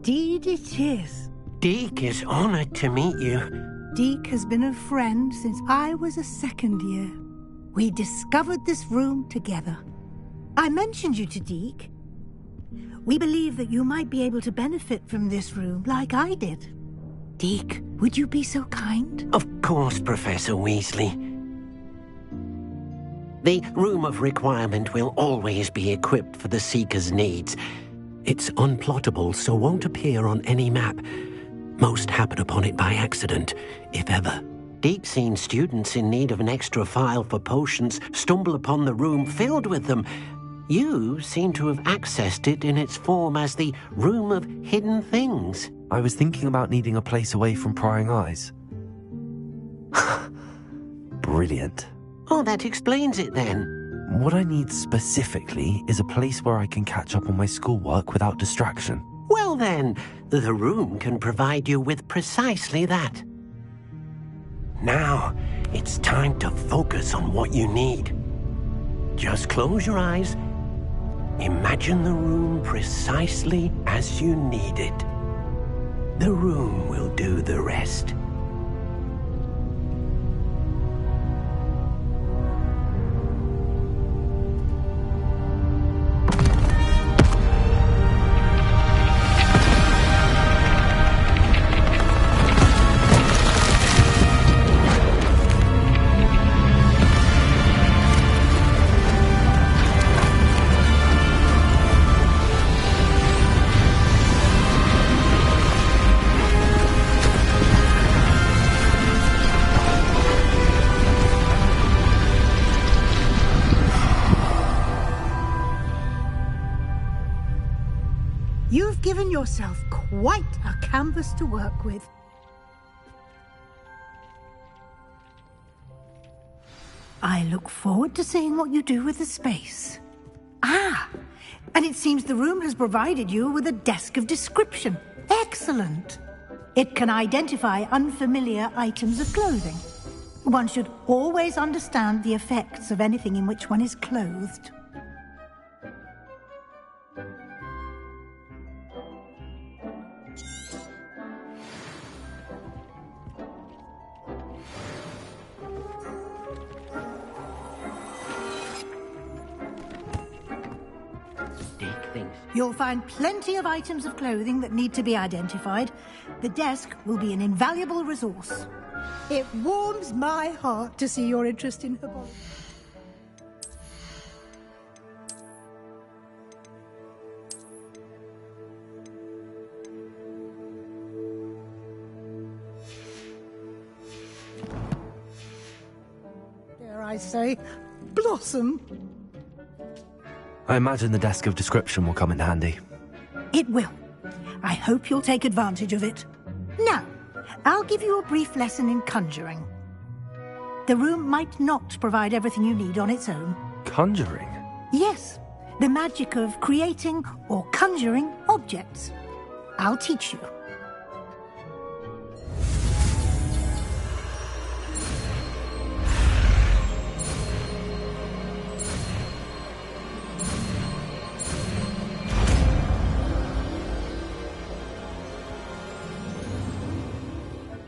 Indeed it is. Deek is honored to meet you. Deek has been a friend since I was a second year. We discovered this room together. I mentioned you to Deek. We believe that you might be able to benefit from this room like I did. Deek, would you be so kind? Of course, Professor Weasley. The Room of Requirement will always be equipped for the Seeker's needs. It's unplottable, so won't appear on any map. Most happen upon it by accident, if ever. Deek's seen students in need of an extra file for potions stumble upon the room filled with them. You seem to have accessed it in its form as the Room of Hidden Things. I was thinking about needing a place away from prying eyes. Brilliant. Oh, that explains it then. What I need specifically is a place where I can catch up on my schoolwork without distraction. Well then, the room can provide you with precisely that. Now, it's time to focus on what you need. Just close your eyes. Imagine the room precisely as you need it. The room will do the rest. You've given yourself quite a canvas to work with. I look forward to seeing what you do with the space. Ah, and it seems the room has provided you with a desk of description. Excellent. It can identify unfamiliar items of clothing. One should always understand the effects of anything in which one is clothed. You'll find plenty of items of clothing that need to be identified. The desk will be an invaluable resource. It warms my heart to see your interest in her body. Dare I say, blossom. I imagine the desk of description will come in handy. It will. I hope you'll take advantage of it. Now, I'll give you a brief lesson in conjuring. The room might not provide everything you need on its own. Conjuring? Yes, the magic of creating or conjuring objects. I'll teach you.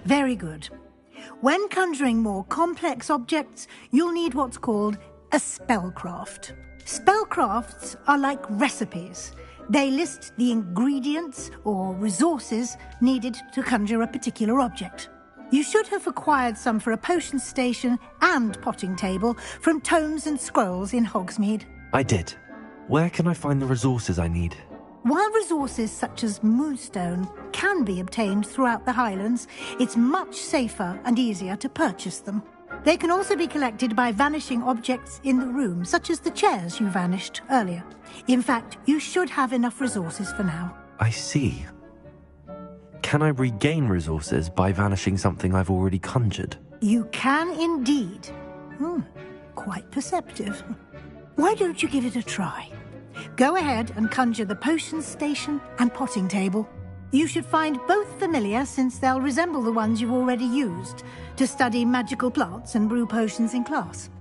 Very good. When conjuring more complex objects, you'll need what's called a spellcraft. Spellcrafts are like recipes. They list the ingredients or resources needed to conjure a particular object. You should have acquired some for a potion station and potting table from tomes and scrolls in Hogsmeade. I did. Where can I find the resources I need? While resources such as moonstone can be obtained throughout the Highlands, it's much safer and easier to purchase them. They can also be collected by vanishing objects in the room, such as the chairs you vanished earlier. In fact, you should have enough resources for now. I see. Can I regain resources by vanishing something I've already conjured? You can indeed. Quite perceptive. Why don't you give it a try? Go ahead and conjure the potion station and potting table. You should find both familiar, since they'll resemble the ones you've already used to study magical plants and brew potions in class.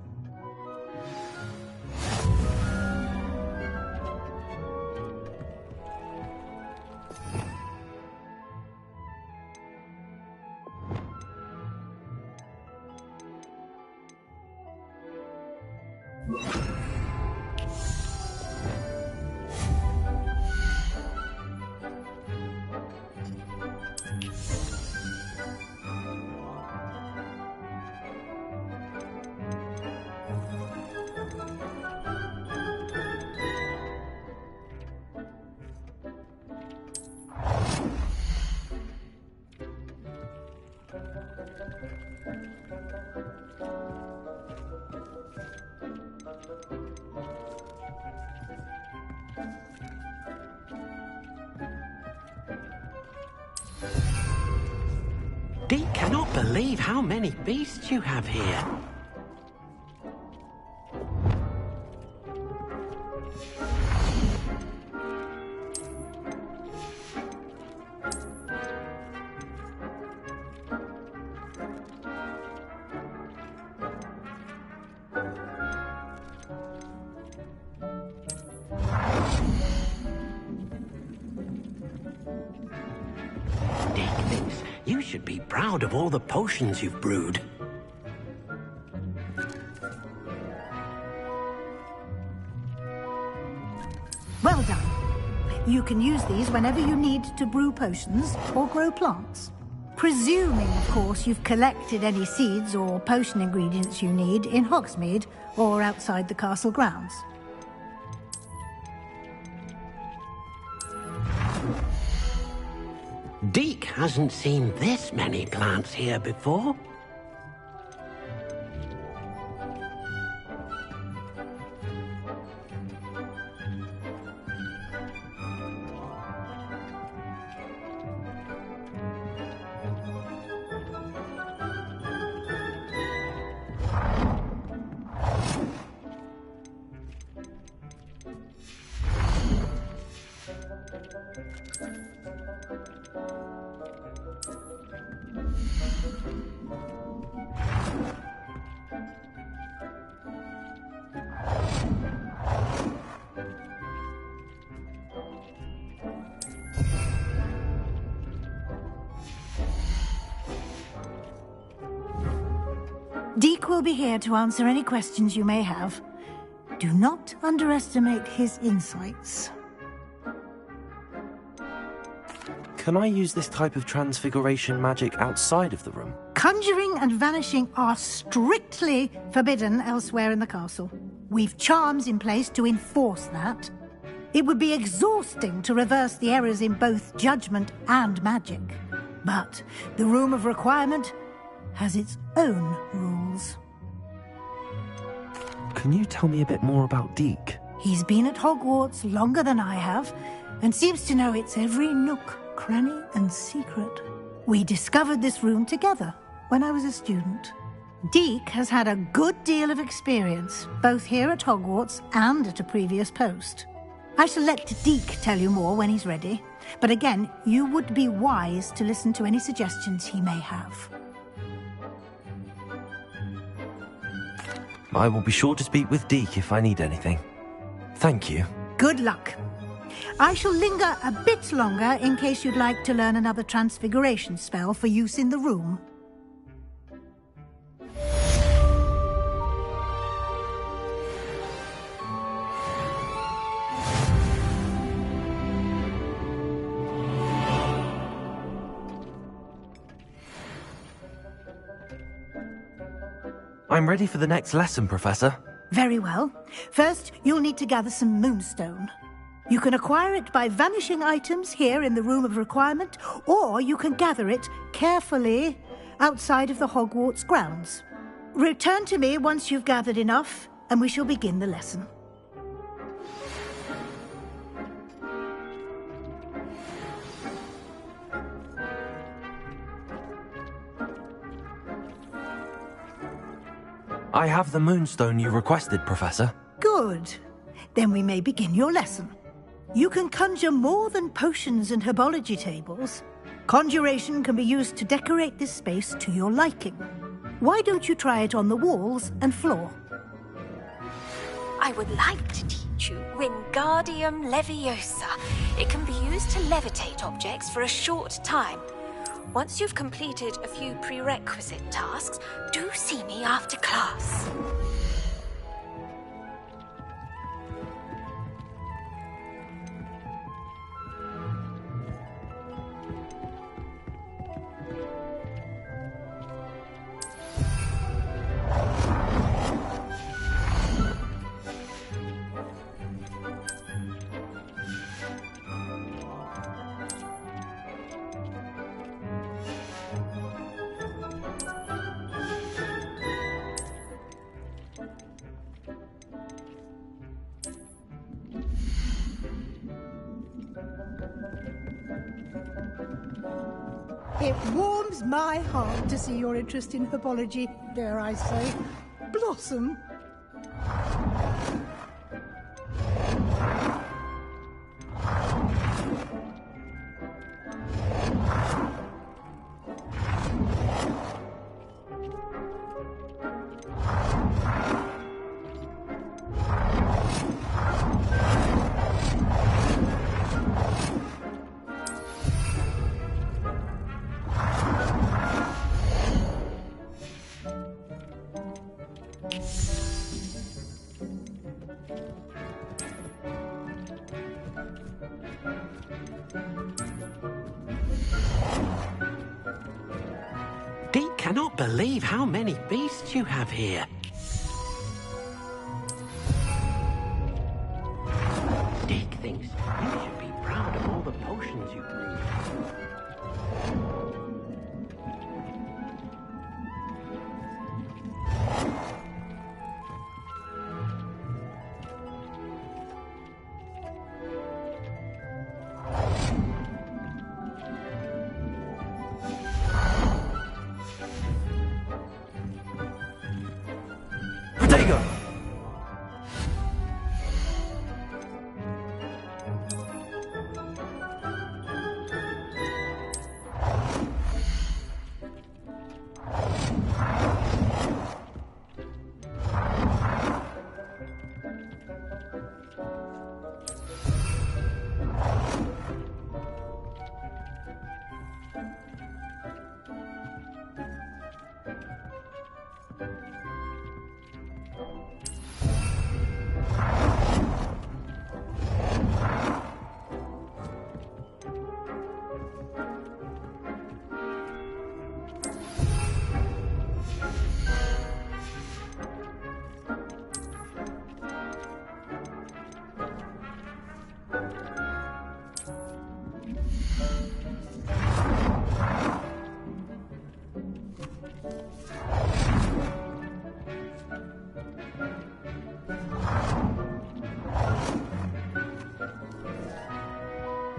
Deke cannot believe how many beasts you have here. Deke thinks you should be proud of all the potions you've brewed. Well done. You can use these whenever you need to brew potions or grow plants. Presuming, of course, you've collected any seeds or potion ingredients you need in Hogsmeade or outside the castle grounds. Deke hasn't seen this many plants here before. Deke will be here to answer any questions you may have. Do not underestimate his insights. Can I use this type of transfiguration magic outside of the room? Conjuring and vanishing are strictly forbidden elsewhere in the castle. We've charms in place to enforce that. It would be exhausting to reverse the errors in both judgment and magic. But the Room of Requirement has its own rules. Can you tell me a bit more about Deke? He's been at Hogwarts longer than I have, and seems to know its every nook, cranny, and secret. We discovered this room together when I was a student. Deke has had a good deal of experience, both here at Hogwarts and at a previous post. I shall let Deke tell you more when he's ready, but again, you would be wise to listen to any suggestions he may have. I will be sure to speak with Deke if I need anything. Thank you. Good luck. I shall linger a bit longer in case you'd like to learn another transfiguration spell for use in the room. I'm ready for the next lesson, Professor. Very well. First, you'll need to gather some moonstone. You can acquire it by vanishing items here in the Room of Requirement, or you can gather it carefully outside of the Hogwarts grounds. Return to me once you've gathered enough, and we shall begin the lesson. I have the moonstone you requested, Professor. Good. Then we may begin your lesson. You can conjure more than potions and herbology tables. Conjuration can be used to decorate this space to your liking. Why don't you try it on the walls and floor? I would like to teach you Wingardium Leviosa. It can be used to levitate objects for a short time. Once you've completed a few prerequisite tasks, do see me after class. It warms my heart to see your interest in herbology, dare I say, blossom. Deke cannot believe how many beasts you have here. Deke thinks you should be proud of all the potions you brew. Potato!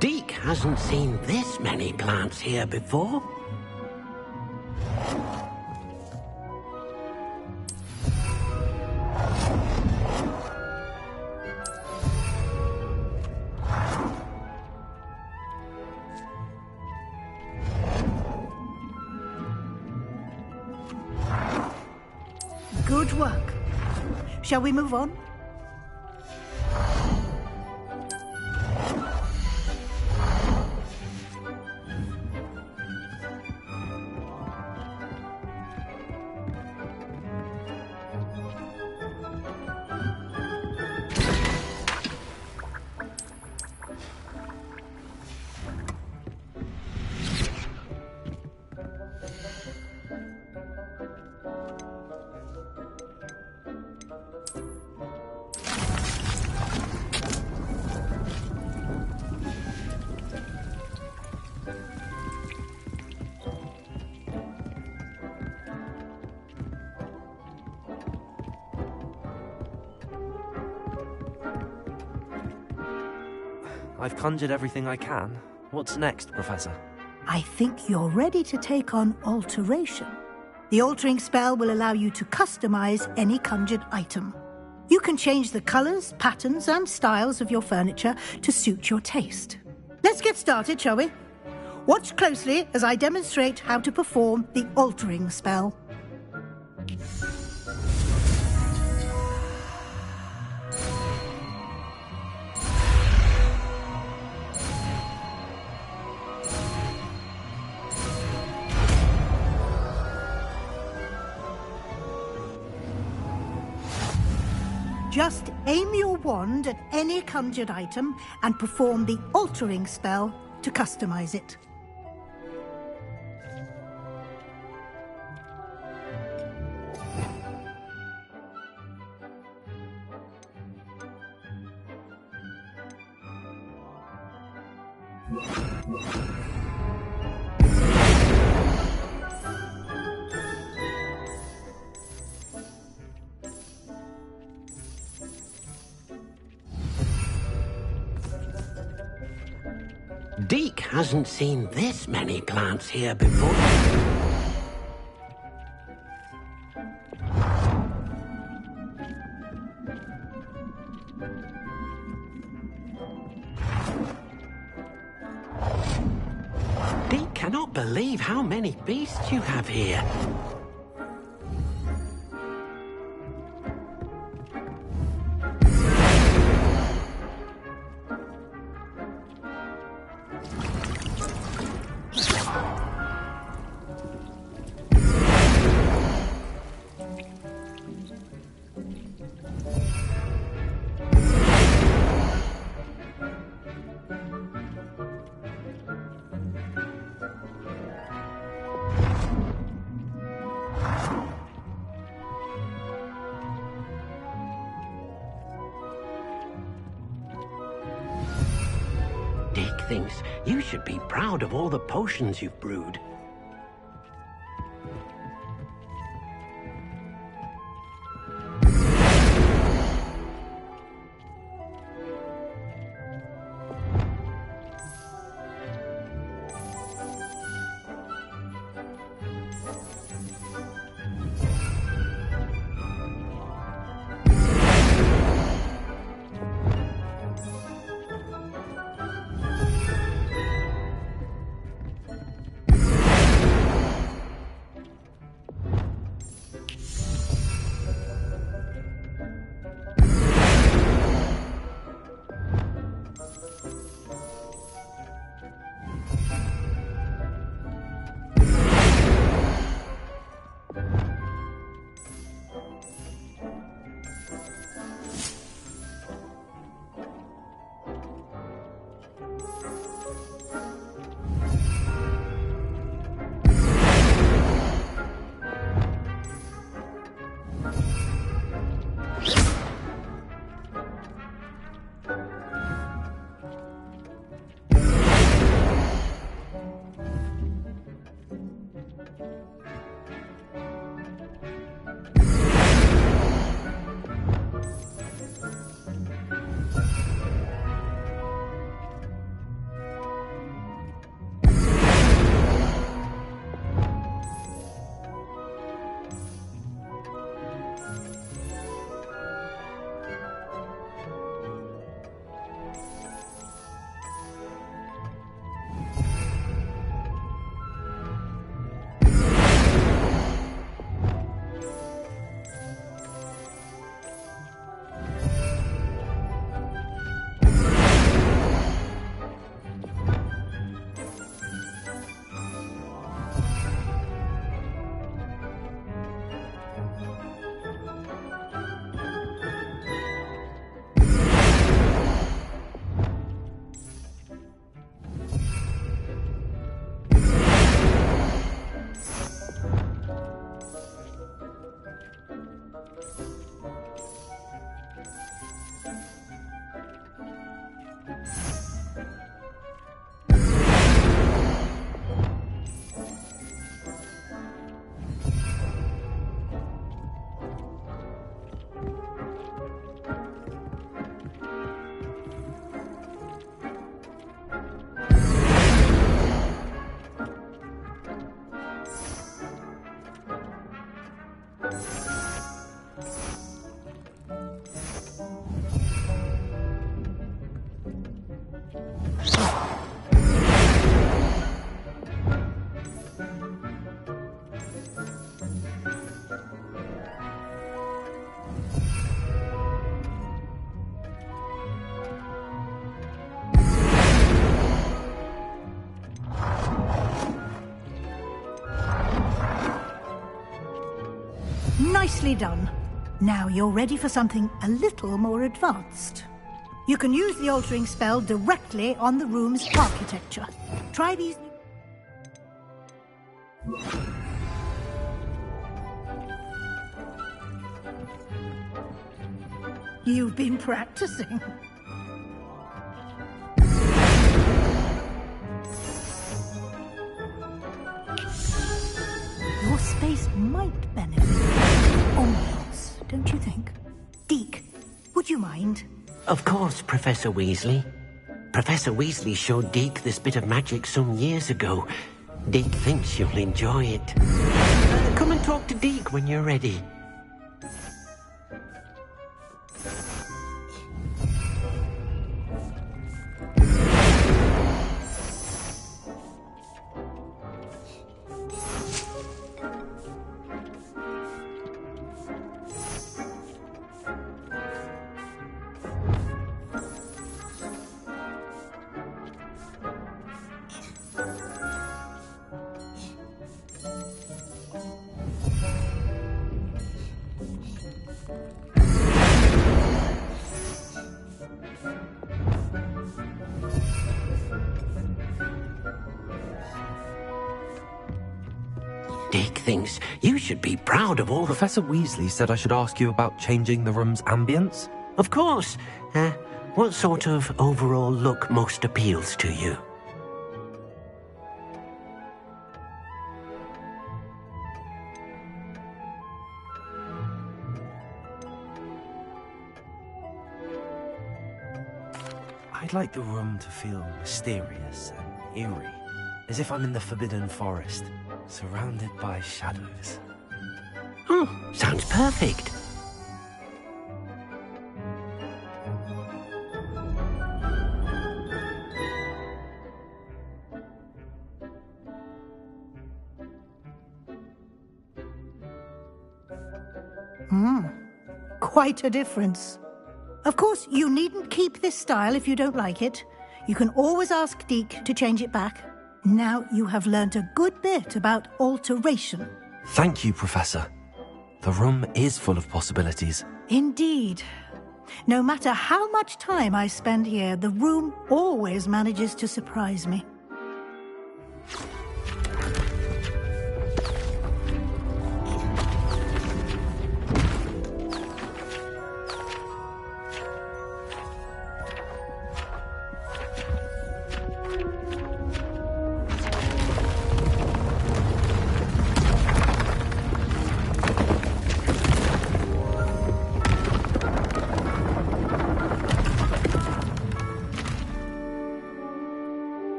Deke hasn't seen this many plants here before. Good work. Shall we move on? I've conjured everything I can. What's next, Professor? I think you're ready to take on alteration. The altering spell will allow you to customize any conjured item. You can change the colors, patterns, and styles of your furniture to suit your taste. Let's get started, shall we? Watch closely as I demonstrate how to perform the altering spell. Just aim your wand at any conjured item and perform the altering spell to customize it. Deke hasn't seen this many plants here before. Deke cannot believe how many beasts you have here. Deke thinks you should be proud of all the potions you've brewed. Nicely done. Now you're ready for something a little more advanced. You can use the altering spell directly on the room's architecture. Try these... You've been practicing. Your space might benefit from ambience, don't you think? Deke, would you mind? Of course, Professor Weasley. Professor Weasley showed Deke this bit of magic some years ago. Deke thinks you'll enjoy it. Come and talk to Deke when you're ready. Deke thinks you should be proud of all the... Professor Weasley said I should ask you about changing the room's ambience. Of course. What sort of overall look most appeals to you? I'd like the room to feel mysterious and eerie, as if I'm in the Forbidden Forest, surrounded by shadows. Oh, sounds perfect. Quite a difference. Of course, you needn't keep this style if you don't like it. You can always ask Deke to change it back. Now you have learnt a good bit about alteration. Thank you, Professor. The room is full of possibilities. Indeed. No matter how much time I spend here, the room always manages to surprise me.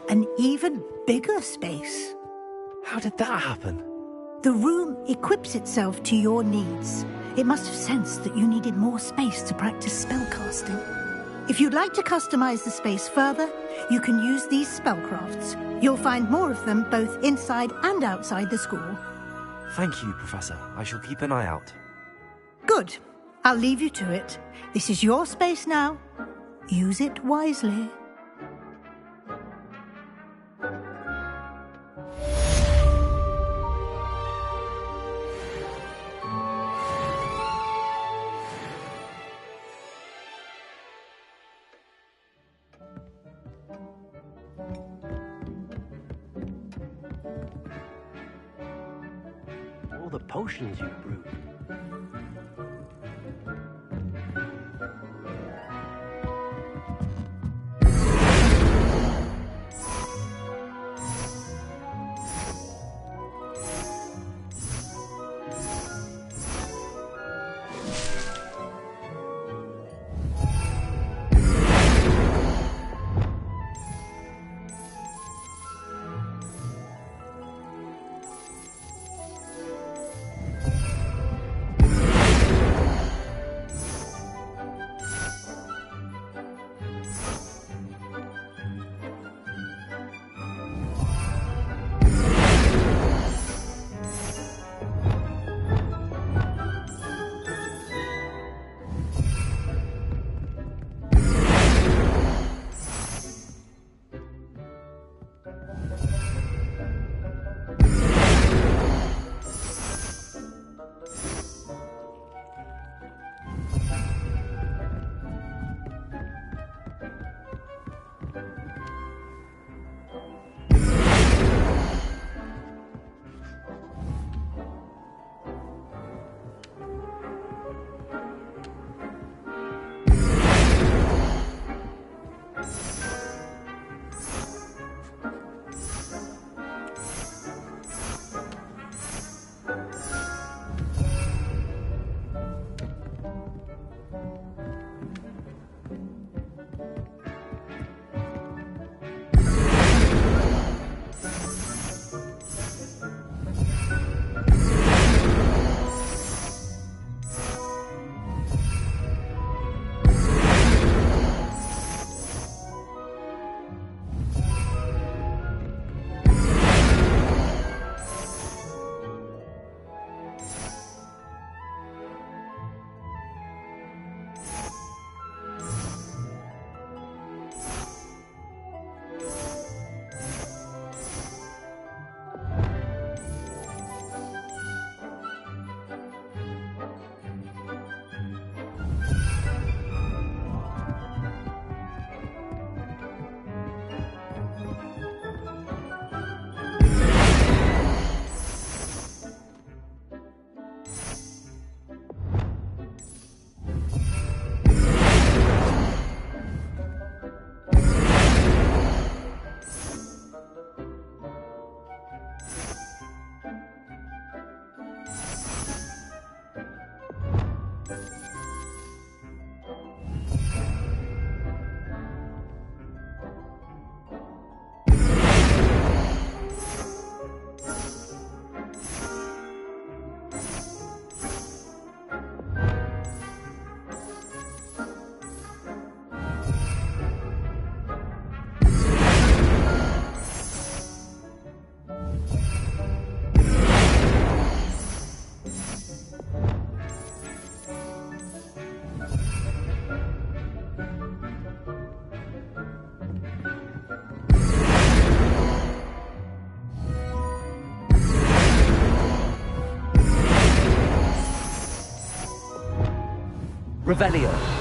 An even bigger space. How did that happen? The room equips itself to your needs. It must have sensed that you needed more space to practice spellcasting. If you'd like to customize the space further, you can use these spellcrafts. You'll find more of them both inside and outside the school. Thank you, Professor. I shall keep an eye out. Good. I'll leave you to it. This is your space now. Use it wisely. All the potions you brewed. Revelio.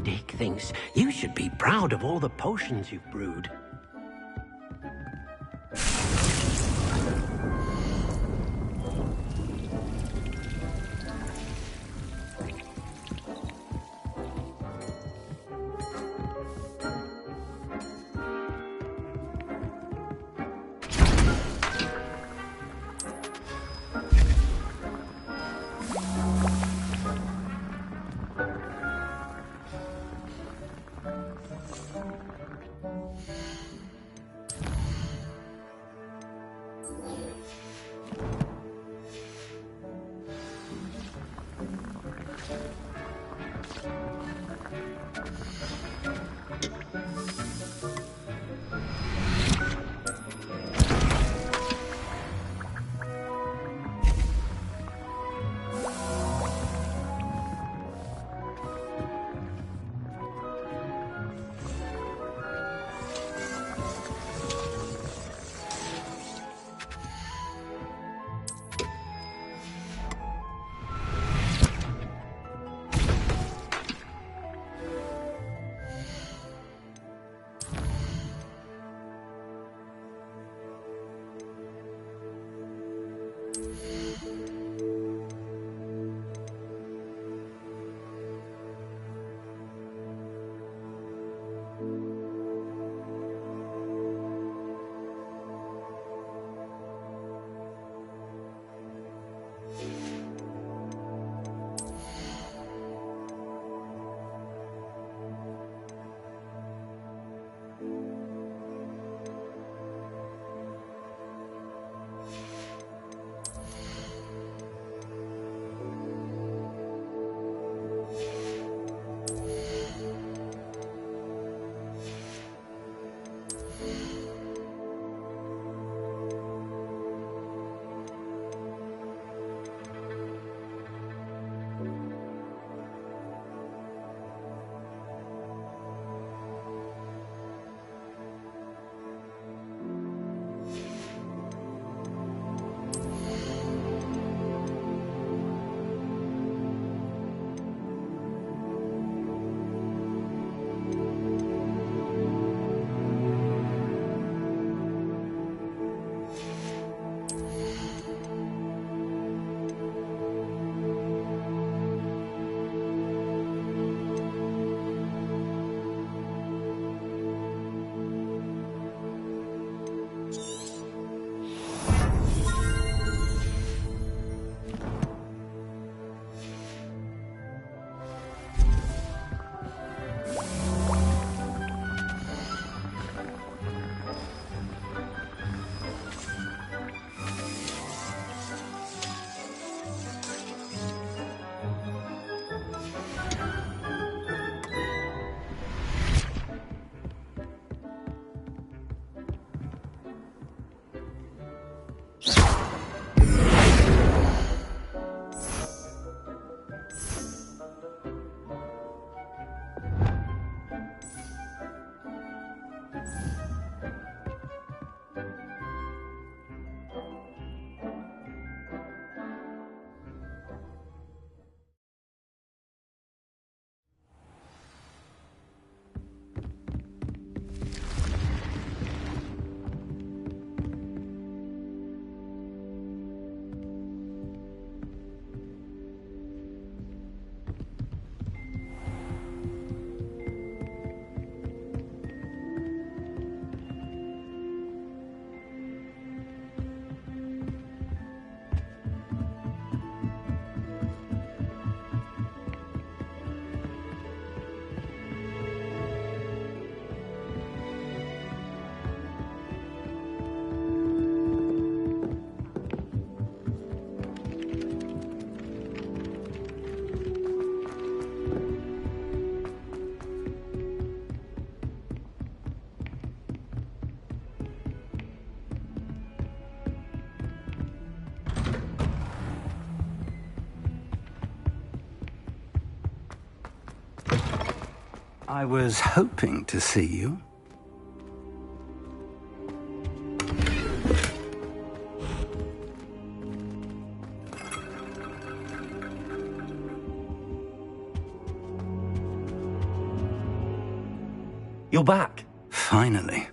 Dick thinks you should be proud of all the potions you've brewed. I was hoping to see you. You're back. Finally.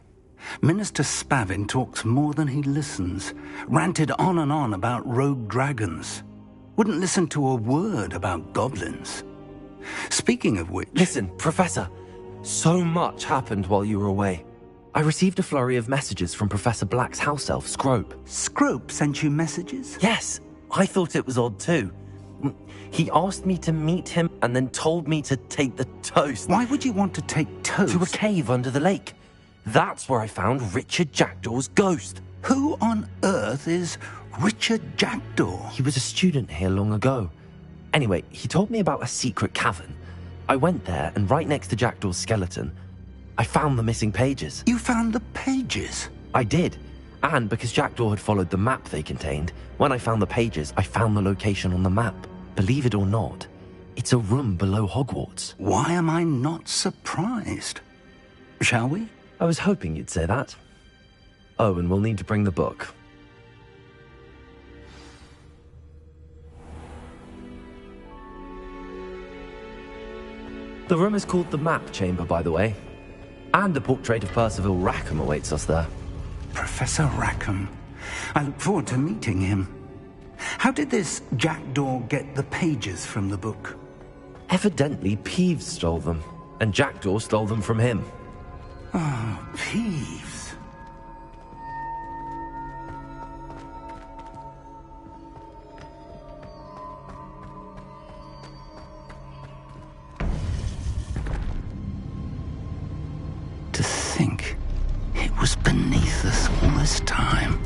Minister Spavin talks more than he listens. Ranted on and on about rogue dragons. Wouldn't listen to a word about goblins. Speaking of which... Listen, Professor. So much happened while you were away. I received a flurry of messages from Professor Black's house elf, Scrope. Scrope sent you messages? Yes, I thought it was odd too. He asked me to meet him and then told me to take the toast. Why would you want to take toast? To a cave under the lake. That's where I found Richard Jackdaw's ghost. Who on earth is Richard Jackdaw? He was a student here long ago. Anyway, he told me about a secret cavern. I went there, and right next to Jackdaw's skeleton, I found the missing pages. You found the pages? I did. And because Jackdaw had followed the map they contained, when I found the pages, I found the location on the map. Believe it or not, it's a room below Hogwarts. Why am I not surprised? Shall we? I was hoping you'd say that. Oh, and we'll need to bring the book. The room is called the Map Chamber, by the way. And a portrait of Percival Rackham awaits us there. Professor Rackham. I look forward to meeting him. How did this Jackdaw get the pages from the book? Evidently, Peeves stole them, and Jackdaw stole them from him. Oh, Peeves. To think it was beneath us all this time.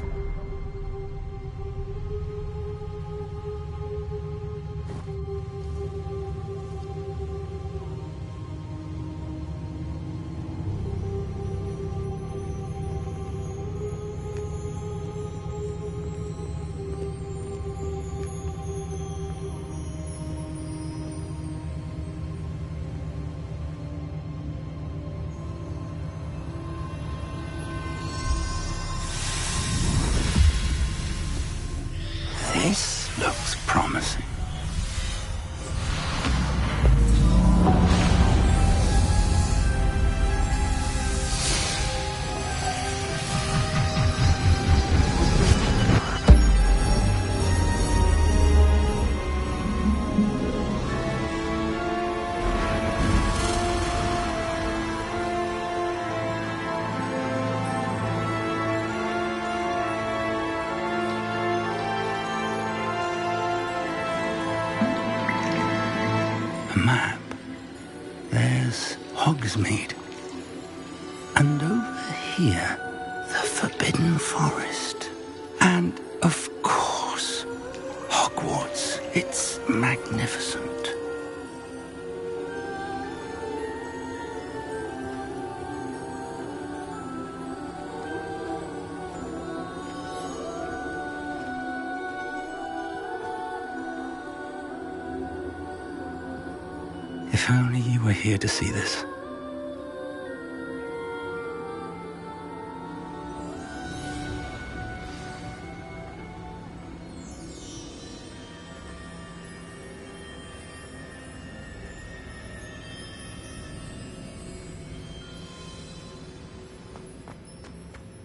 This looks promising. A map. There's Hogsmeade. And over here, the Forbidden Forest. And, of course, Hogwarts. It's magnificent. If only you were here to see this.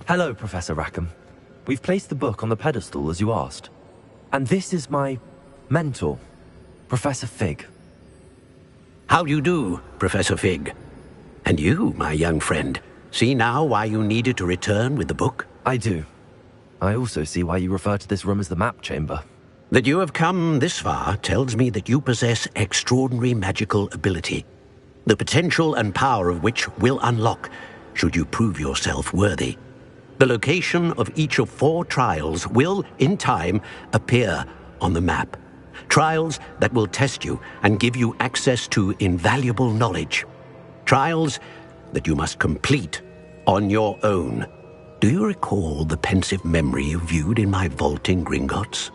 Hello, Professor Rackham. We've placed the book on the pedestal as you asked. And this is my mentor, Professor Fig. How do you do, Professor Fig? And you, my young friend, see now why you needed to return with the book? I do. I also see why you refer to this room as the Map Chamber. That you have come this far tells me that you possess extraordinary magical ability, the potential and power of which will unlock should you prove yourself worthy. The location of each of 4 trials will, in time, appear on the map. Trials that will test you and give you access to invaluable knowledge. Trials that you must complete on your own. Do you recall the pensive memory you viewed in my vault in Gringotts?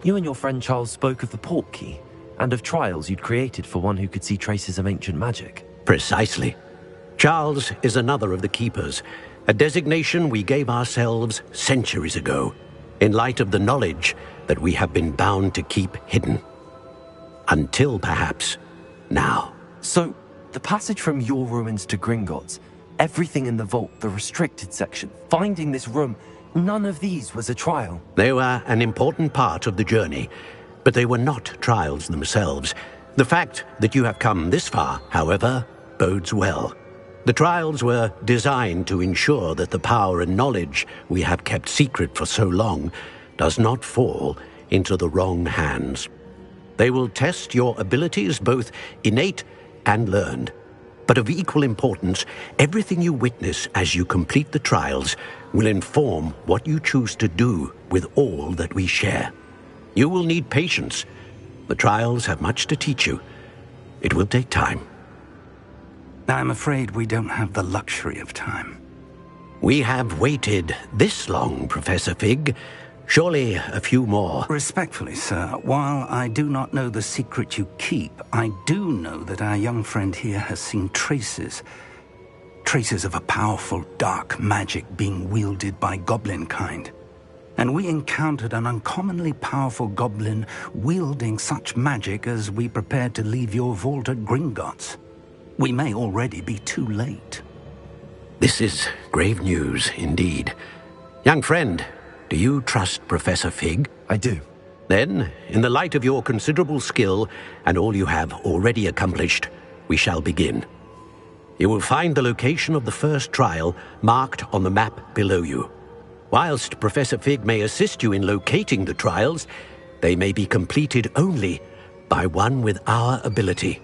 You and your friend Charles spoke of the portkey. and of trials you'd created for one who could see traces of ancient magic. Precisely. Charles is another of the Keepers, a designation we gave ourselves centuries ago, in light of the knowledge that we have been bound to keep hidden. Until, perhaps, now. So, the passage from your ruins to Gringotts, everything in the vault, the restricted section, finding this room, none of these was a trial. They were an important part of the journey, but they were not trials themselves. The fact that you have come this far, however, bodes well. The trials were designed to ensure that the power and knowledge we have kept secret for so long does not fall into the wrong hands. They will test your abilities, both innate and learned. But of equal importance, everything you witness as you complete the trials will inform what you choose to do with all that we share. You will need patience. The trials have much to teach you. It will take time. I'm afraid we don't have the luxury of time. We have waited this long, Professor Fig. Surely a few more. Respectfully, sir, while I do not know the secret you keep, I do know that our young friend here has seen traces of a powerful dark magic being wielded by goblin kind. And we encountered an uncommonly powerful goblin wielding such magic as we prepared to leave your vault at Gringotts. We may already be too late. This is grave news indeed. Young friend, do you trust Professor Fig? I do. Then, in the light of your considerable skill and all you have already accomplished, we shall begin. You will find the location of the first trial marked on the map below you. Whilst Professor Fig may assist you in locating the trials, they may be completed only by one with our ability.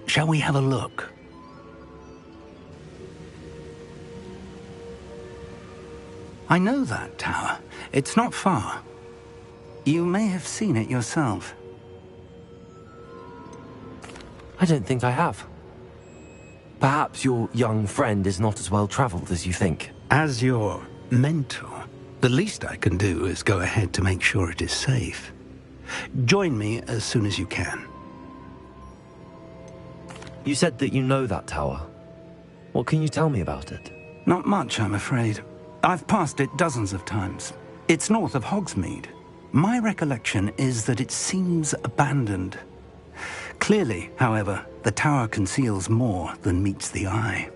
Shall we have a look? I know that tower. It's not far. You may have seen it yourself. I don't think I have. Perhaps your young friend is not as well traveled as you think. As your mentor, the least I can do is go ahead to make sure it is safe. Join me as soon as you can. You said that you know that tower. What can you tell me about it? Not much, I'm afraid. I've passed it dozens of times. It's north of Hogsmeade. My recollection is that it seems abandoned. Clearly, however, the tower conceals more than meets the eye.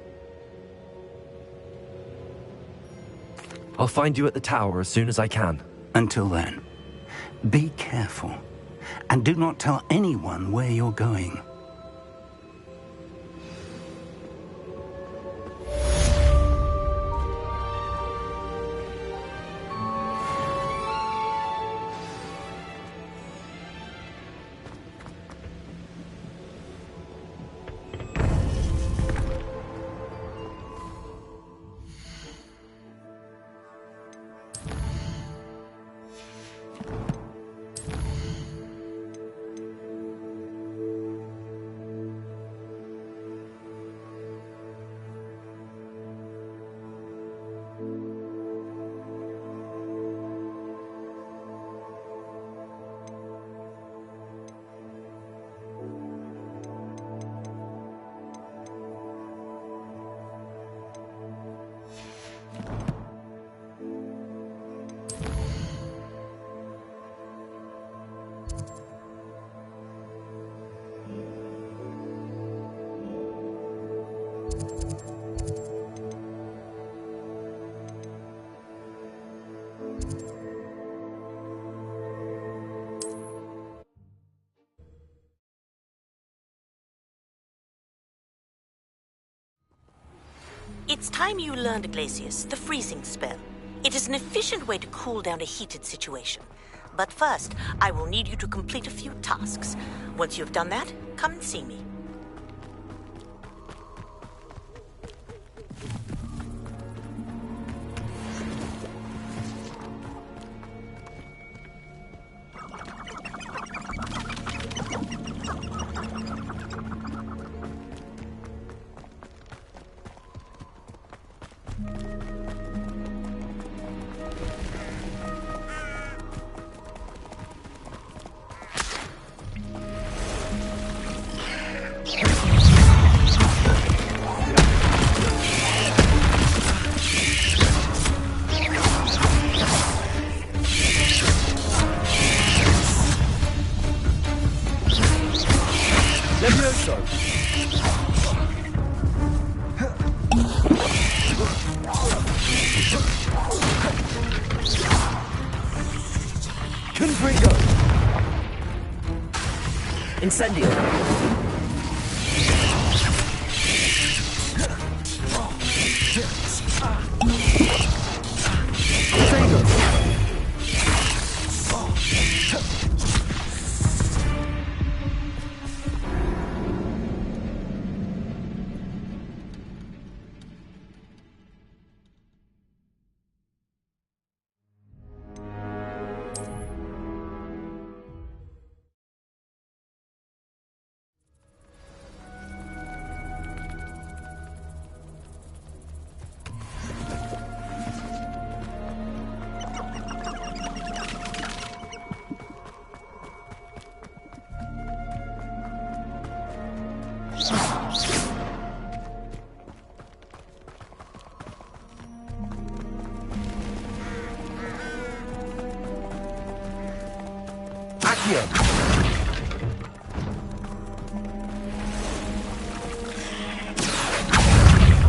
I'll find you at the tower as soon as I can. Until then, be careful, and do not tell anyone where you're going. It's time you learned, Glacius, the freezing spell. It is an efficient way to cool down a heated situation. But first, I will need you to complete a few tasks. Once you've done that, come and see me. Incendio!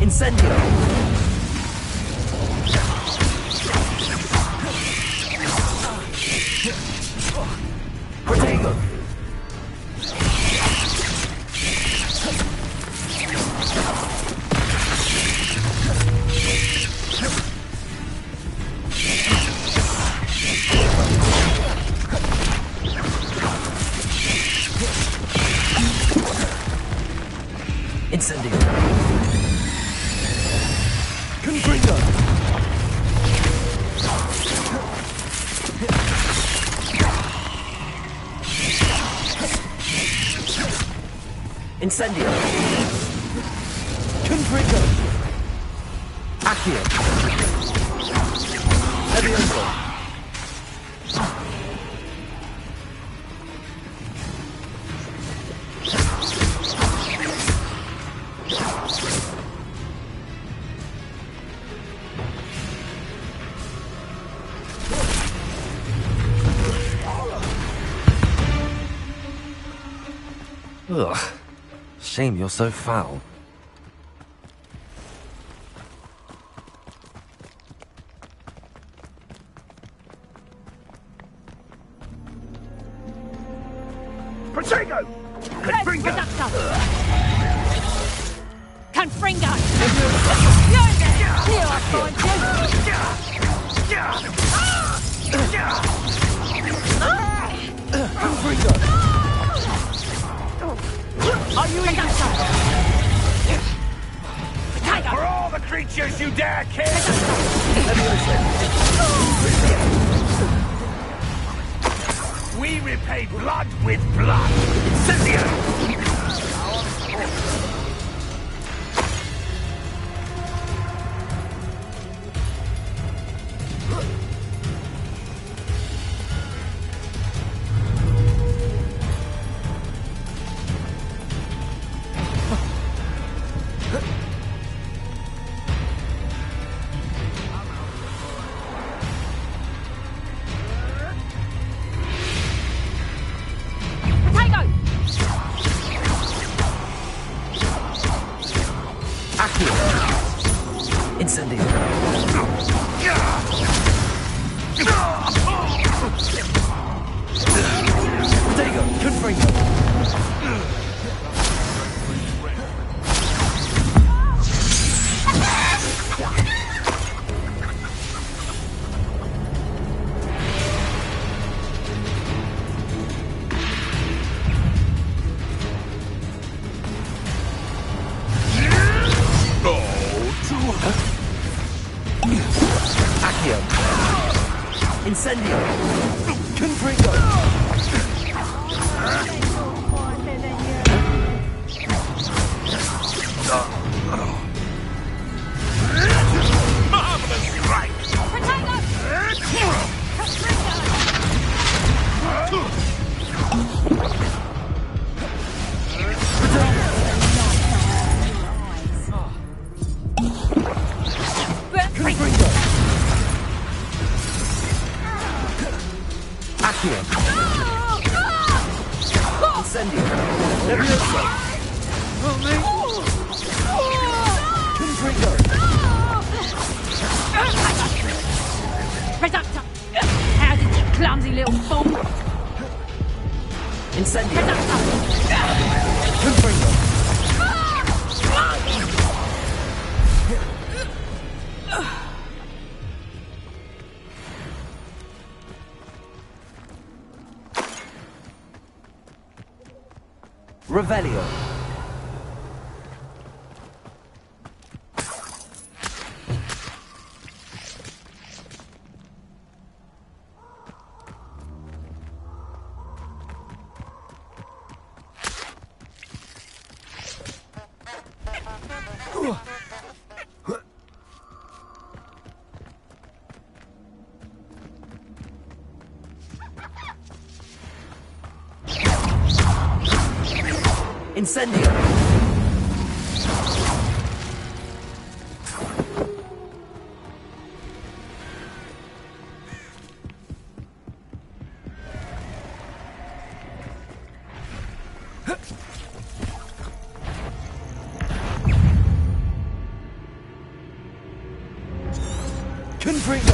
Incendio! Protego! Incendio! Confringo! Incendio! Confringo! Accio! Levioso! Ugh. Shame you're so foul. Protego! Confringo! Confringo! You're there! Here, I'll find you! Confringo! Are you in For all the creatures you dare kill! We repay blood with blood! Incendio! Incendio! Protego! Confringo! Incendio! Confringo! Marvelous strike! Confringo! Accio! Incendio! Levioso! Confringo! Reductor! How did you clumsy little fool? Incendio! Confringo! Revelio! Incendio! Confringo!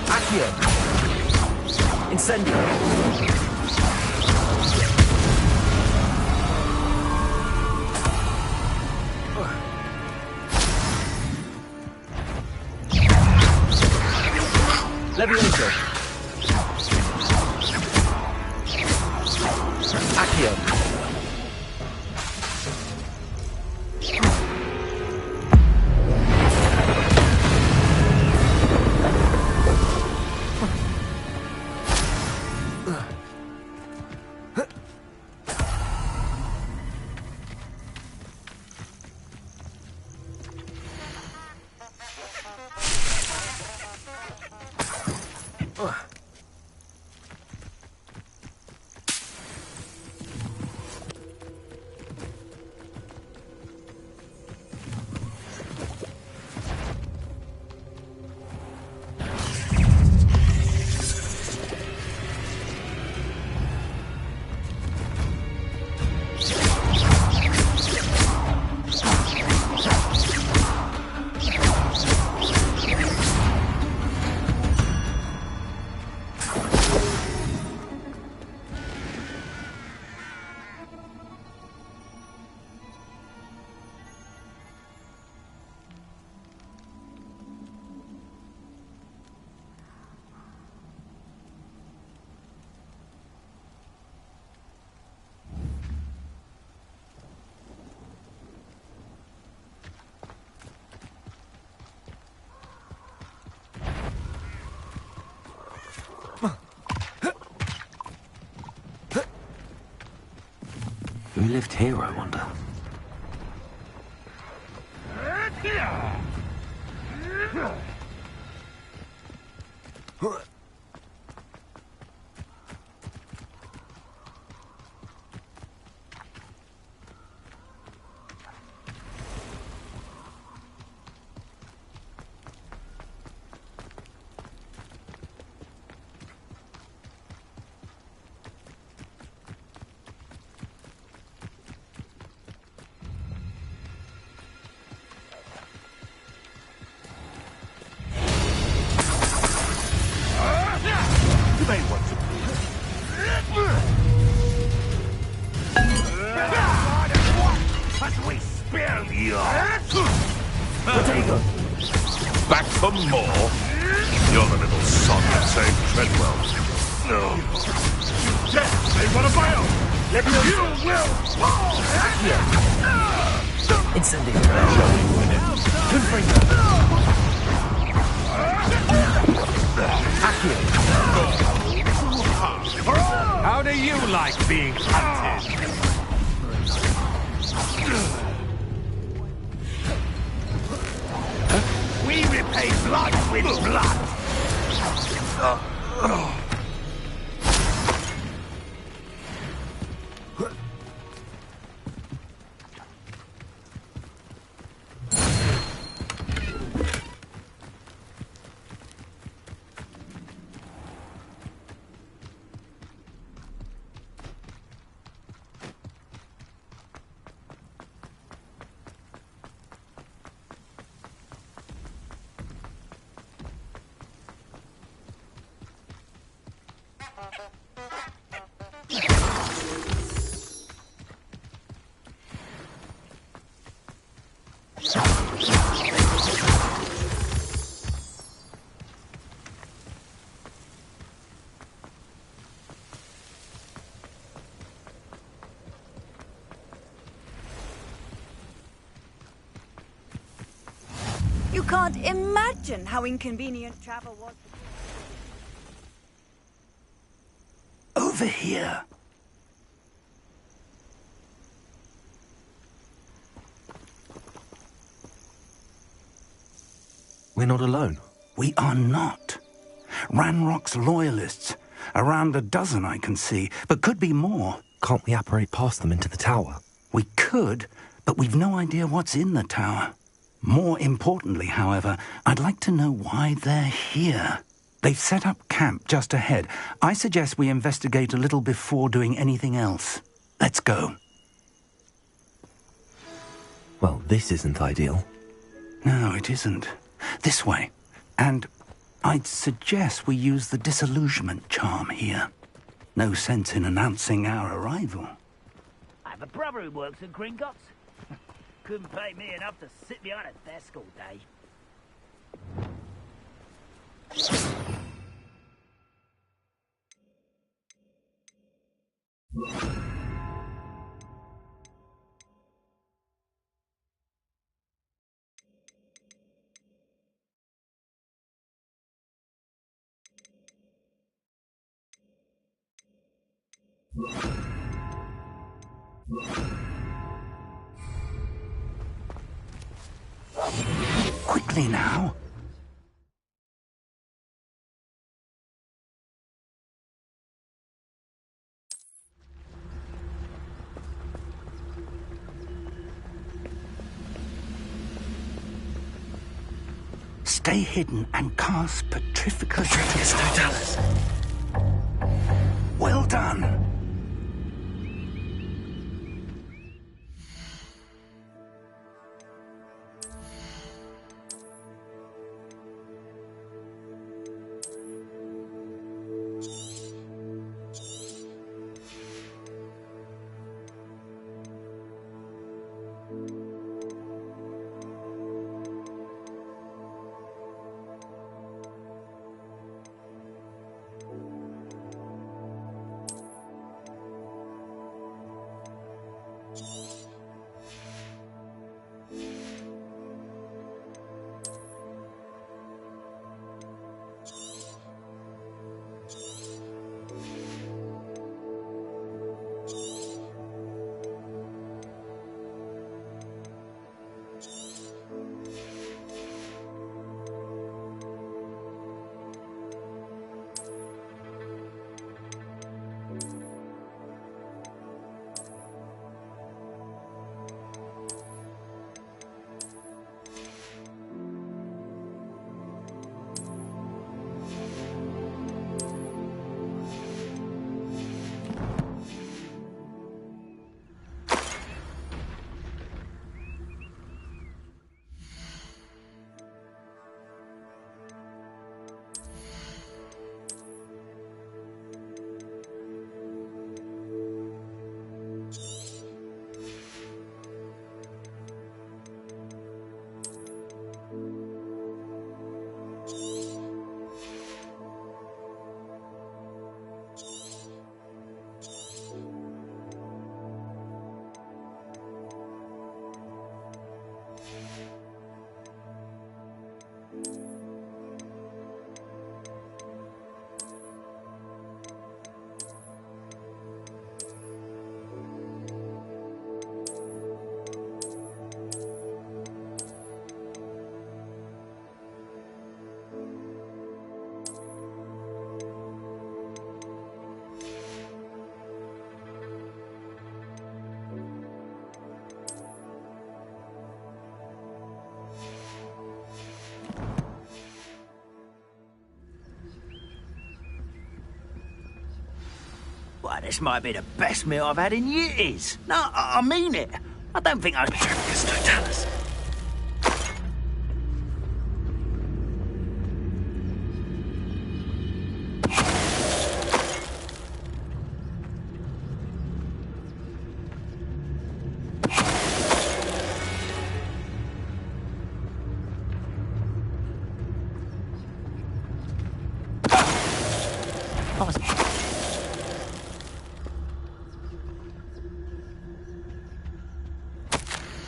Accio! Incendio! Levioso! Accio! Who lived here, I wonder? Back for more? You're the little son that saved Treadwell. No. Yes, they want to bio! You will fall! Incendio! Confringo! Accio! How do you like being hunted? We repay blood with blood! You can't imagine how inconvenient travel was. Over here. We're not alone. We are not. Ranrock's loyalists. Around a dozen I can see, but could be more. Can't we apparate past them into the tower? We could, but we've no idea what's in the tower. More importantly, however, I'd like to know why they're here. They've set up camp just ahead. I suggest we investigate a little before doing anything else. Let's go. Well, this isn't ideal. No, it isn't. This way. And I'd suggest we use the disillusionment charm here. No sense in announcing our arrival. I have a brother who works at Gringotts. Couldn't pay me enough to sit behind a desk all day. Quickly now. Stay hidden and cast Petrificus Totalis. Well done. Well, this might be the best meal I've had in years. No, I mean it. I don't think I... Petrificus Totalis.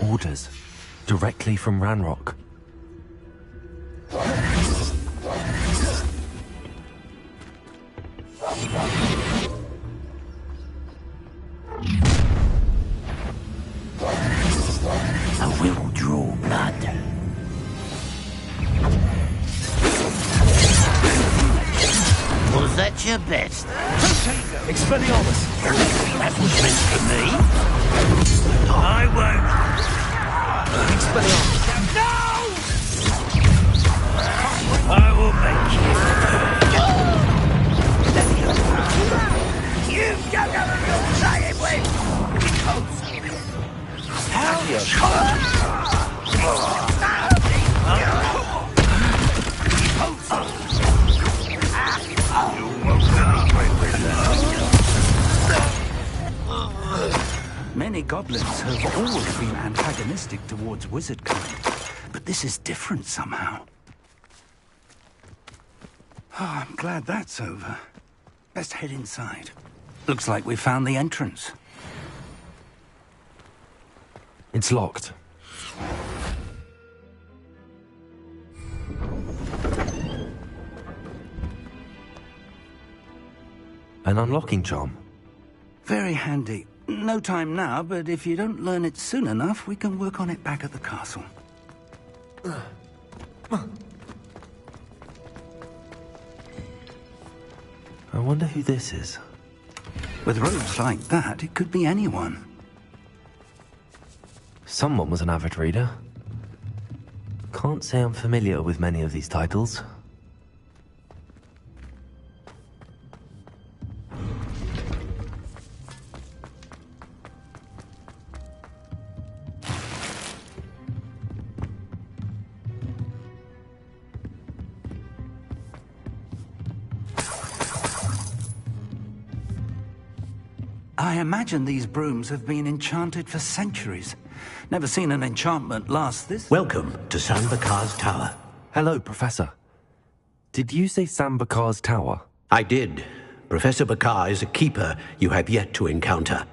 Orders. Directly from Ranrock. Was that your best? Expelliarmus! That was meant for me. I won't. Expelliarmus! I will make you. You don't know what you're playing with. Many goblins have always been antagonistic towards wizard kind, but this is different somehow. Oh, I'm glad that's over. Best head inside. Looks like we found the entrance. It's locked. An unlocking charm. Very handy. No time now, but if you don't learn it soon enough, we can work on it back at the castle. I wonder who this is. With robes like that, it could be anyone. Someone was an avid reader. Can't say I'm familiar with many of these titles. I imagine these brooms have been enchanted for centuries. Never seen an enchantment last this... Welcome to Sambakar's Tower. Hello, Professor. Did you say Sambakar's Tower? I did. Professor Bakar is a keeper you have yet to encounter.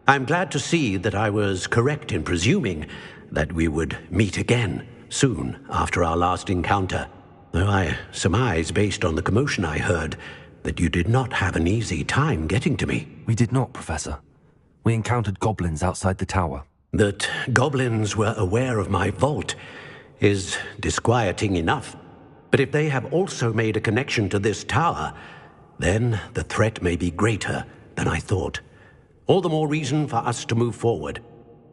I'm glad to see that I was correct in presuming that we would meet again soon after our last encounter, though I surmise, based on the commotion I heard, that you did not have an easy time getting to me. We did not, Professor. We encountered goblins outside the tower. That goblins were aware of my vault is disquieting enough. But if they have also made a connection to this tower, then the threat may be greater than I thought. All the more reason for us to move forward.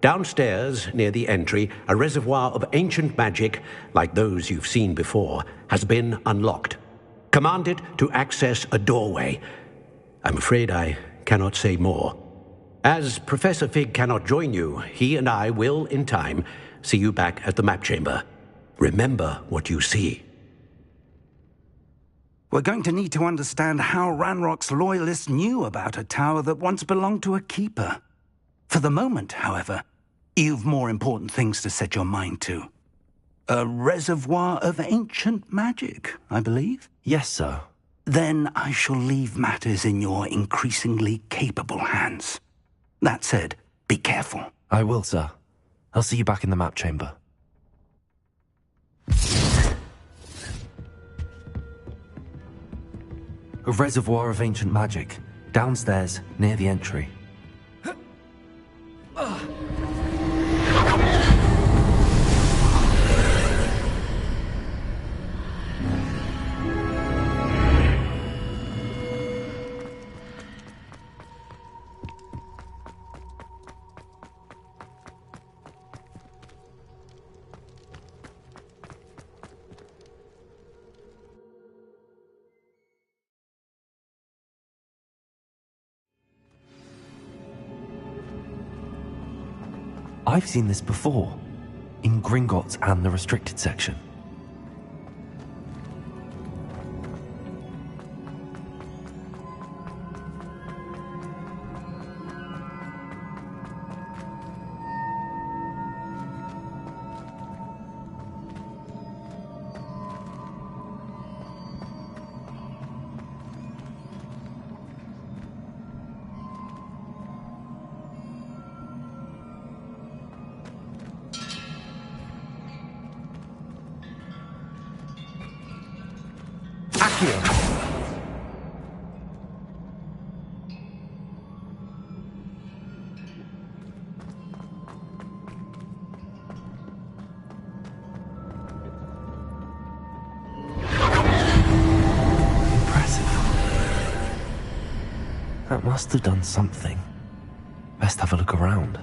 Downstairs, near the entry, a reservoir of ancient magic, like those you've seen before, has been unlocked. Command it to access a doorway. I'm afraid I cannot say more. As Professor Fig cannot join you, he and I will, in time, see you back at the map chamber. Remember what you see. We're going to need to understand how Ranrock's loyalists knew about a tower that once belonged to a keeper. For the moment, however, you've more important things to set your mind to. A reservoir of ancient magic, I believe? Yes, sir. Then I shall leave matters in your increasingly capable hands. That said, be careful. I will, sir. I'll see you back in the map chamber. A reservoir of ancient magic, downstairs, near the entry. I've seen this before, in Gringotts and the restricted section. That must have done something. Best have a look around.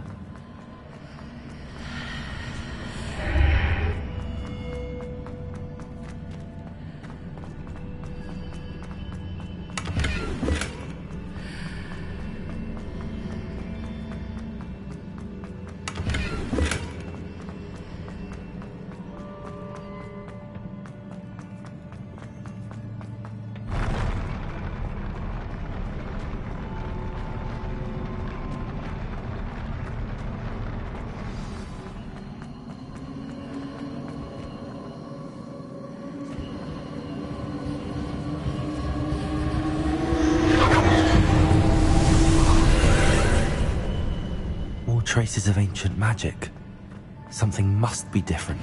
Traces of ancient magic. Something must be different.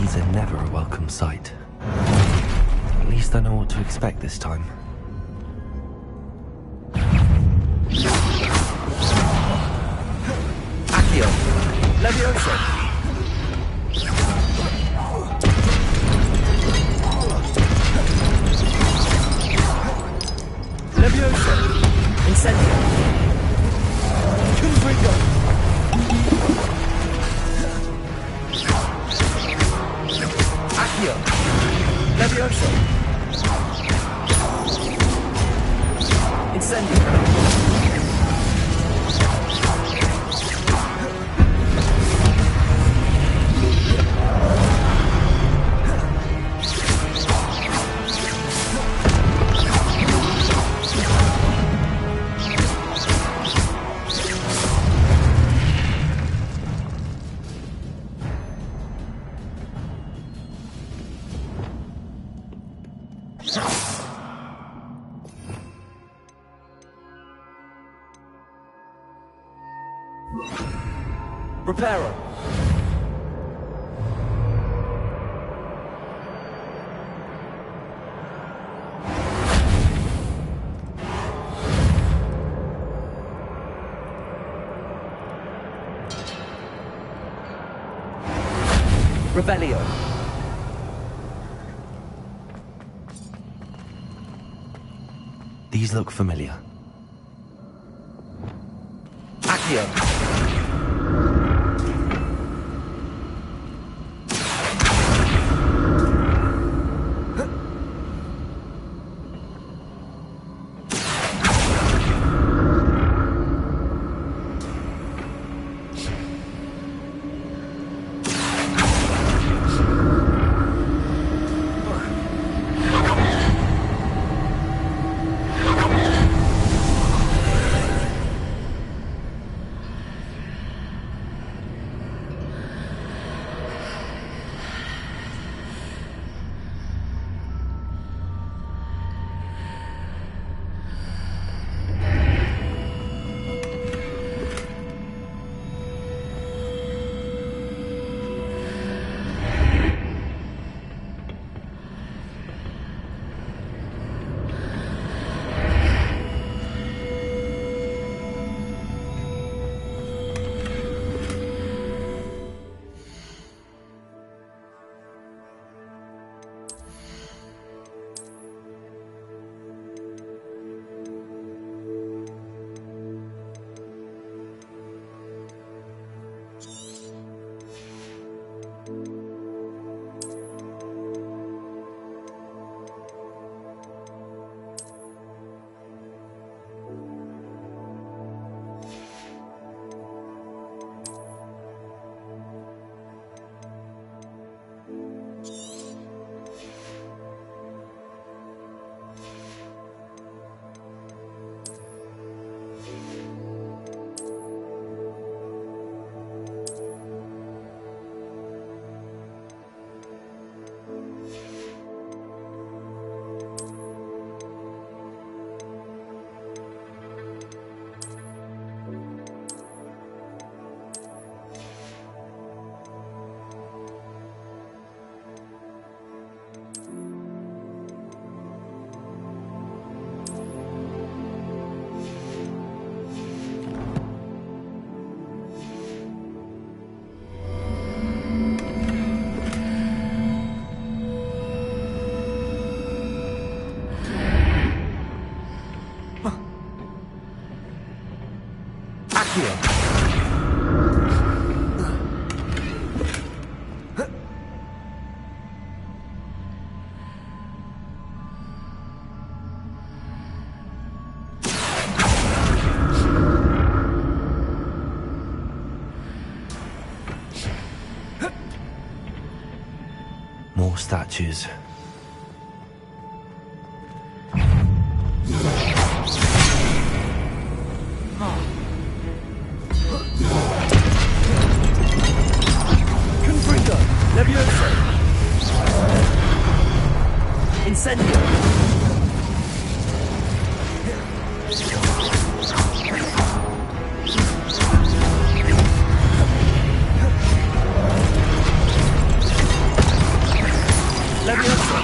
These are never a welcome sight. At least I know what to expect this time. Accio! Levioso! Levioso! Incendio! Confringo! Accio! Levioso! Incendio! Reparo. Revelio. These look familiar. Accio. Accio. More statues. Confringo. Levioso. Incendio. Levioso.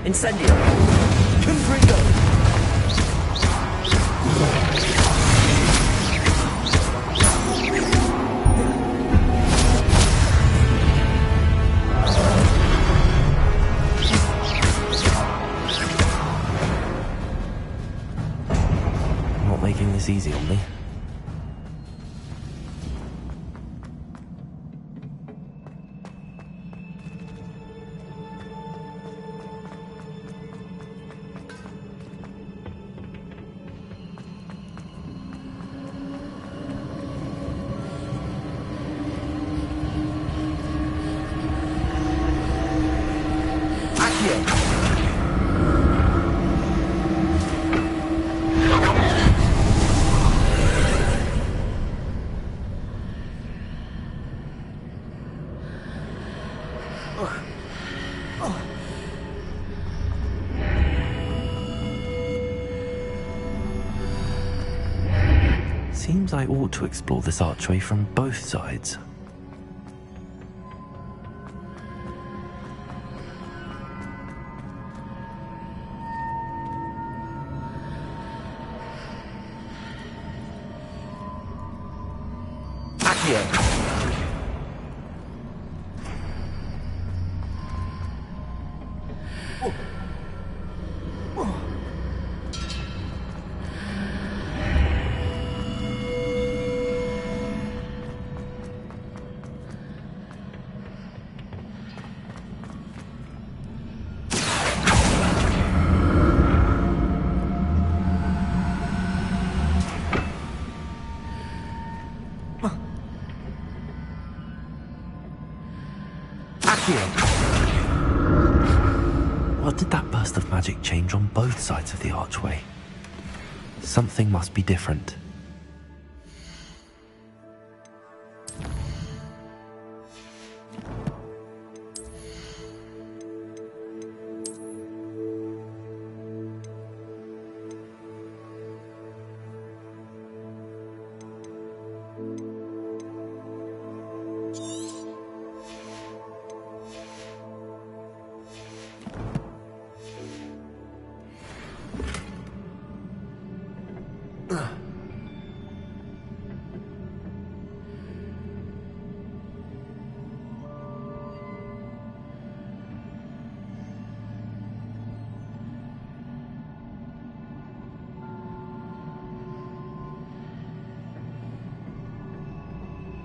Incendio. Confringo. Not making this easy on me. Seems I ought to explore this archway from both sides. Accio. What did that burst of magic change on both sides of the archway? Something must be different.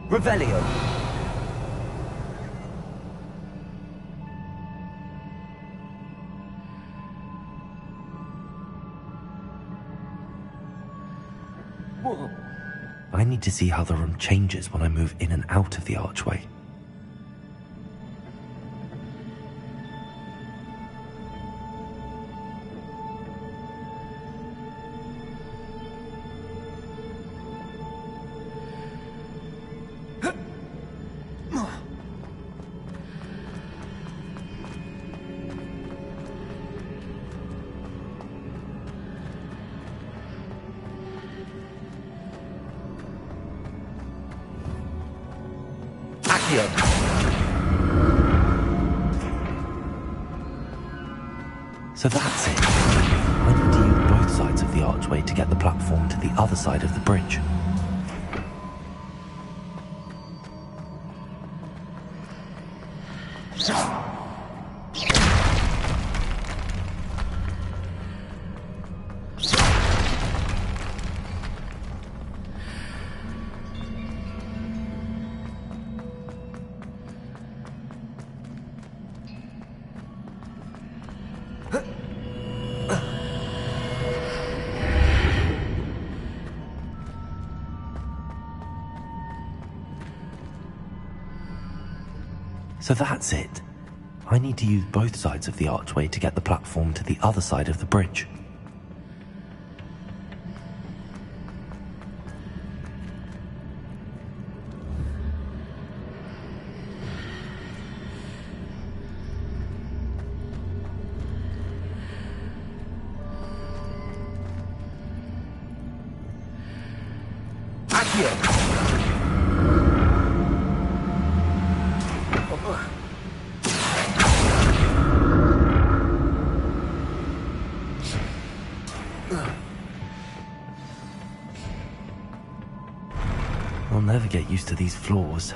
Revelio. I need to see how the room changes when I move in and out of the archway. So that's it. I need to use both sides of the archway to get the platform to the other side of the bridge. So that's it. I need to use both sides of the archway to get the platform to the other side of the bridge. I'll never get used to these floors.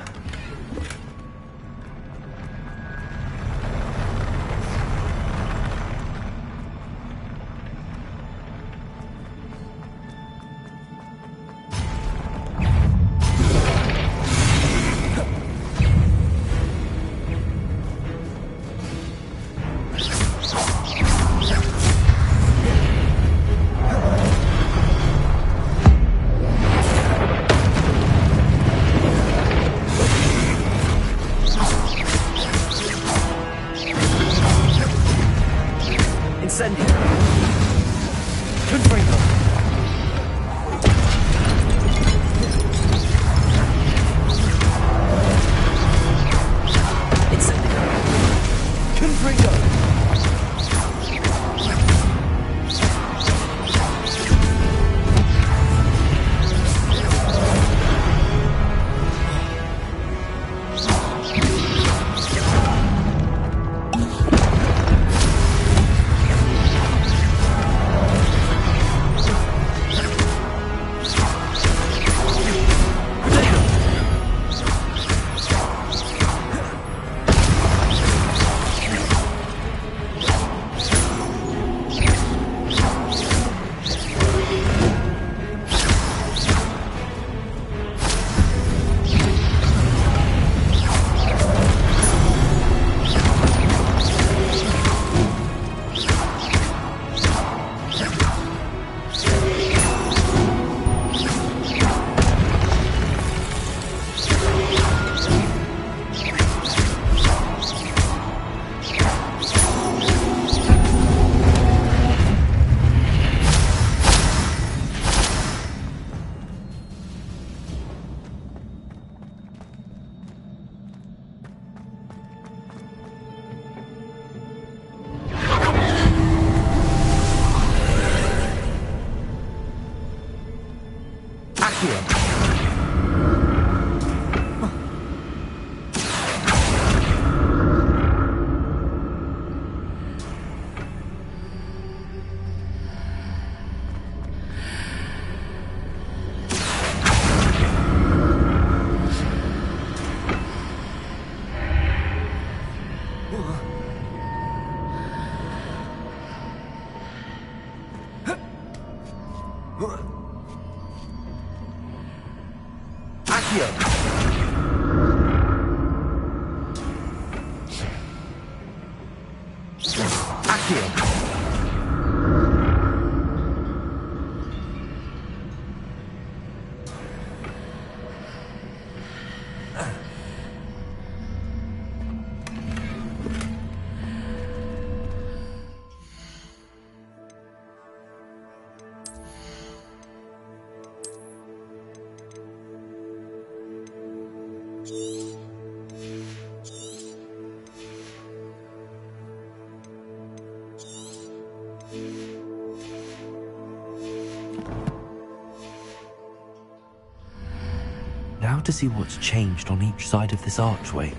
Now to see what's changed on each side of this archway.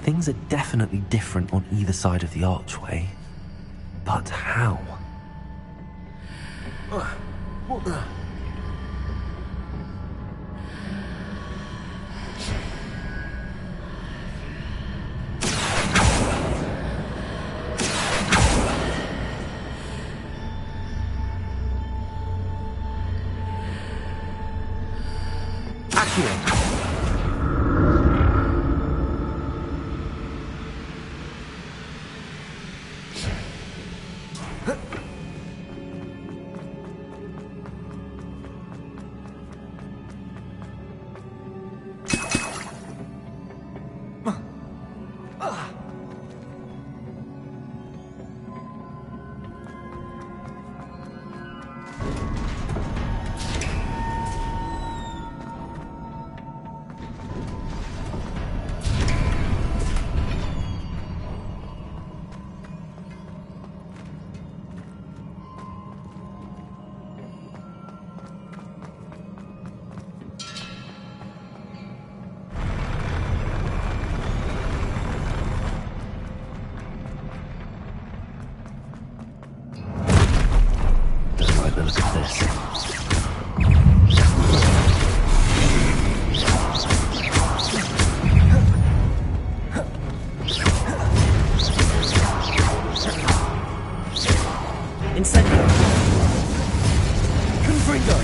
Things are definitely different on either side of the archway. But how? Accio. Look at this. Incendio. Confringo.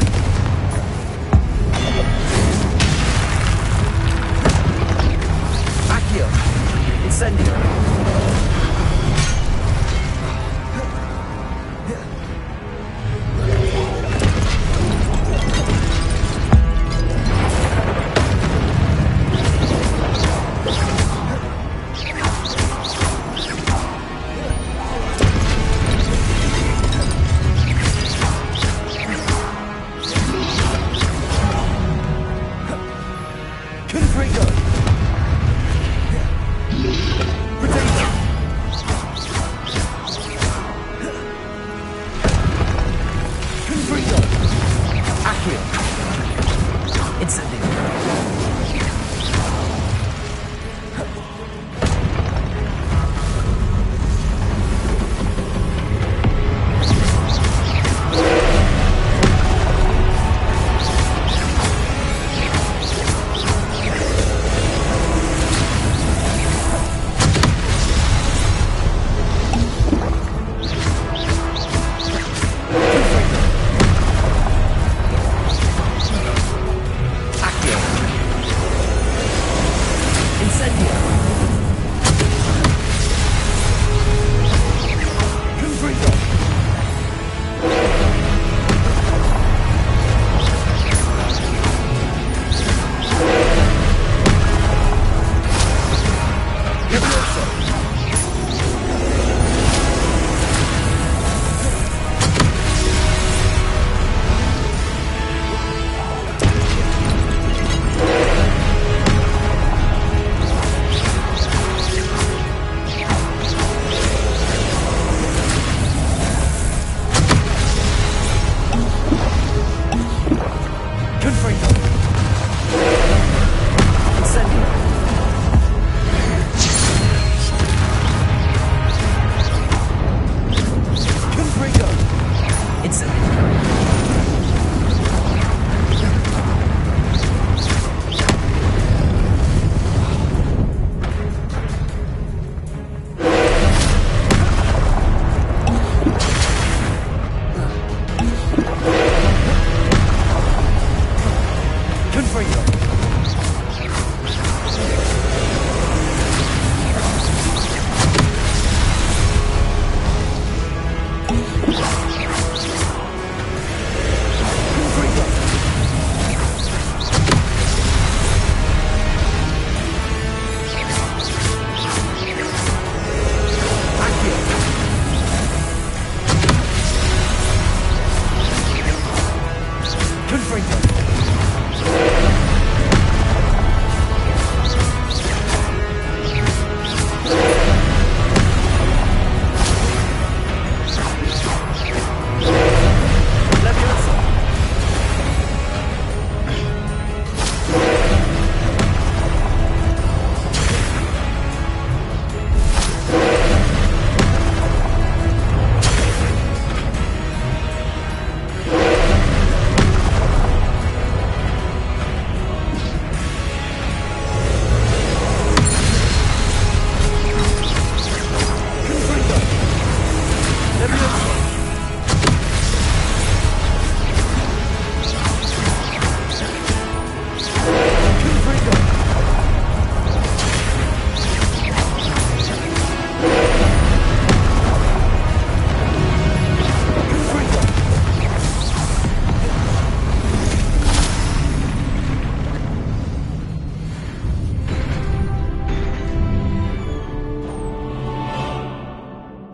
Accio. Incendio.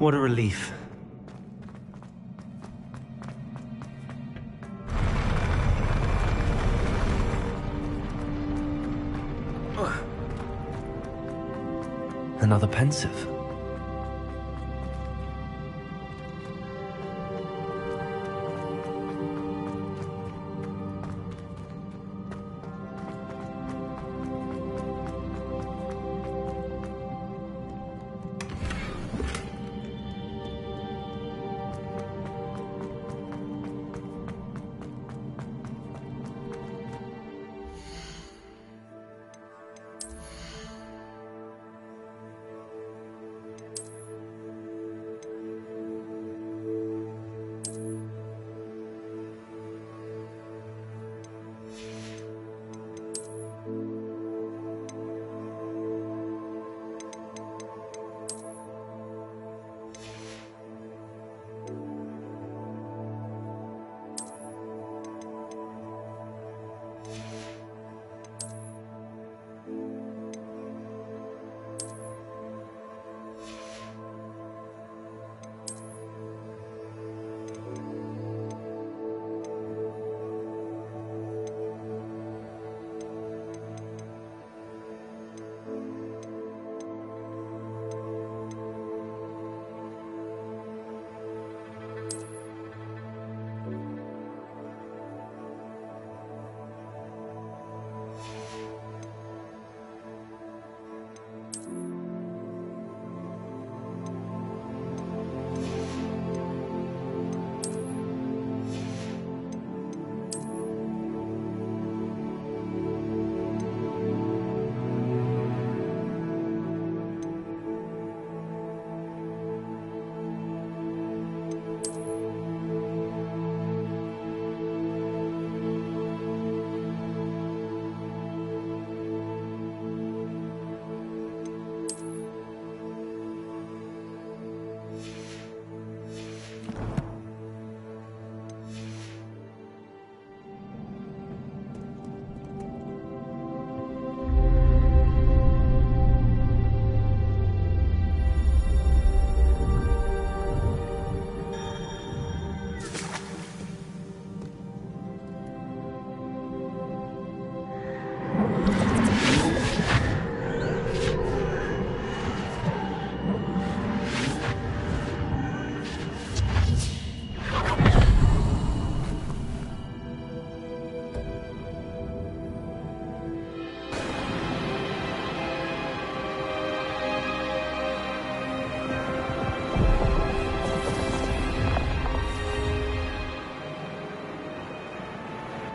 What a relief. Another pensive.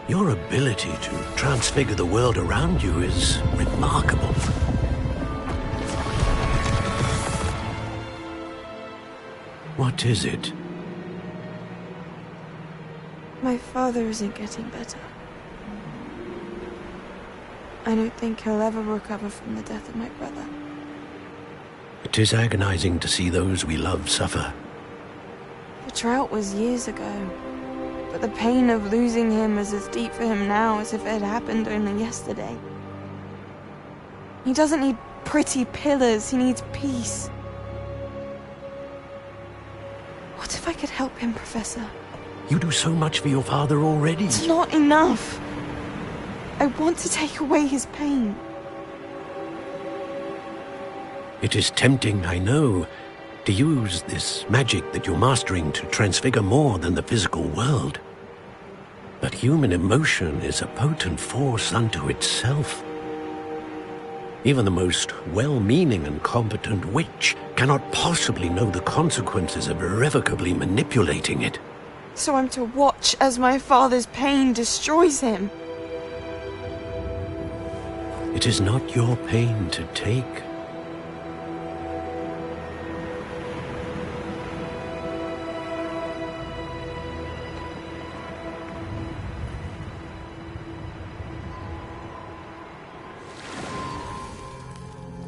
Your ability to transfigure the world around you is remarkable. What is it? My father isn't getting better. I don't think he'll ever recover from the death of my brother. It is agonizing to see those we love suffer. The drought was years ago, but the pain of losing him is as deep for him now as if it had happened only yesterday. He doesn't need pretty pillars, he needs peace. What if I could help him, Professor? You do so much for your father already. It's not enough. I want to take away his pain. It is tempting, I know, to use this magic that you're mastering to transfigure more than the physical world. But human emotion is a potent force unto itself. Even the most well-meaning and competent witch cannot possibly know the consequences of irrevocably manipulating it. So I'm to watch as my father's pain destroys him. It is not your pain to take.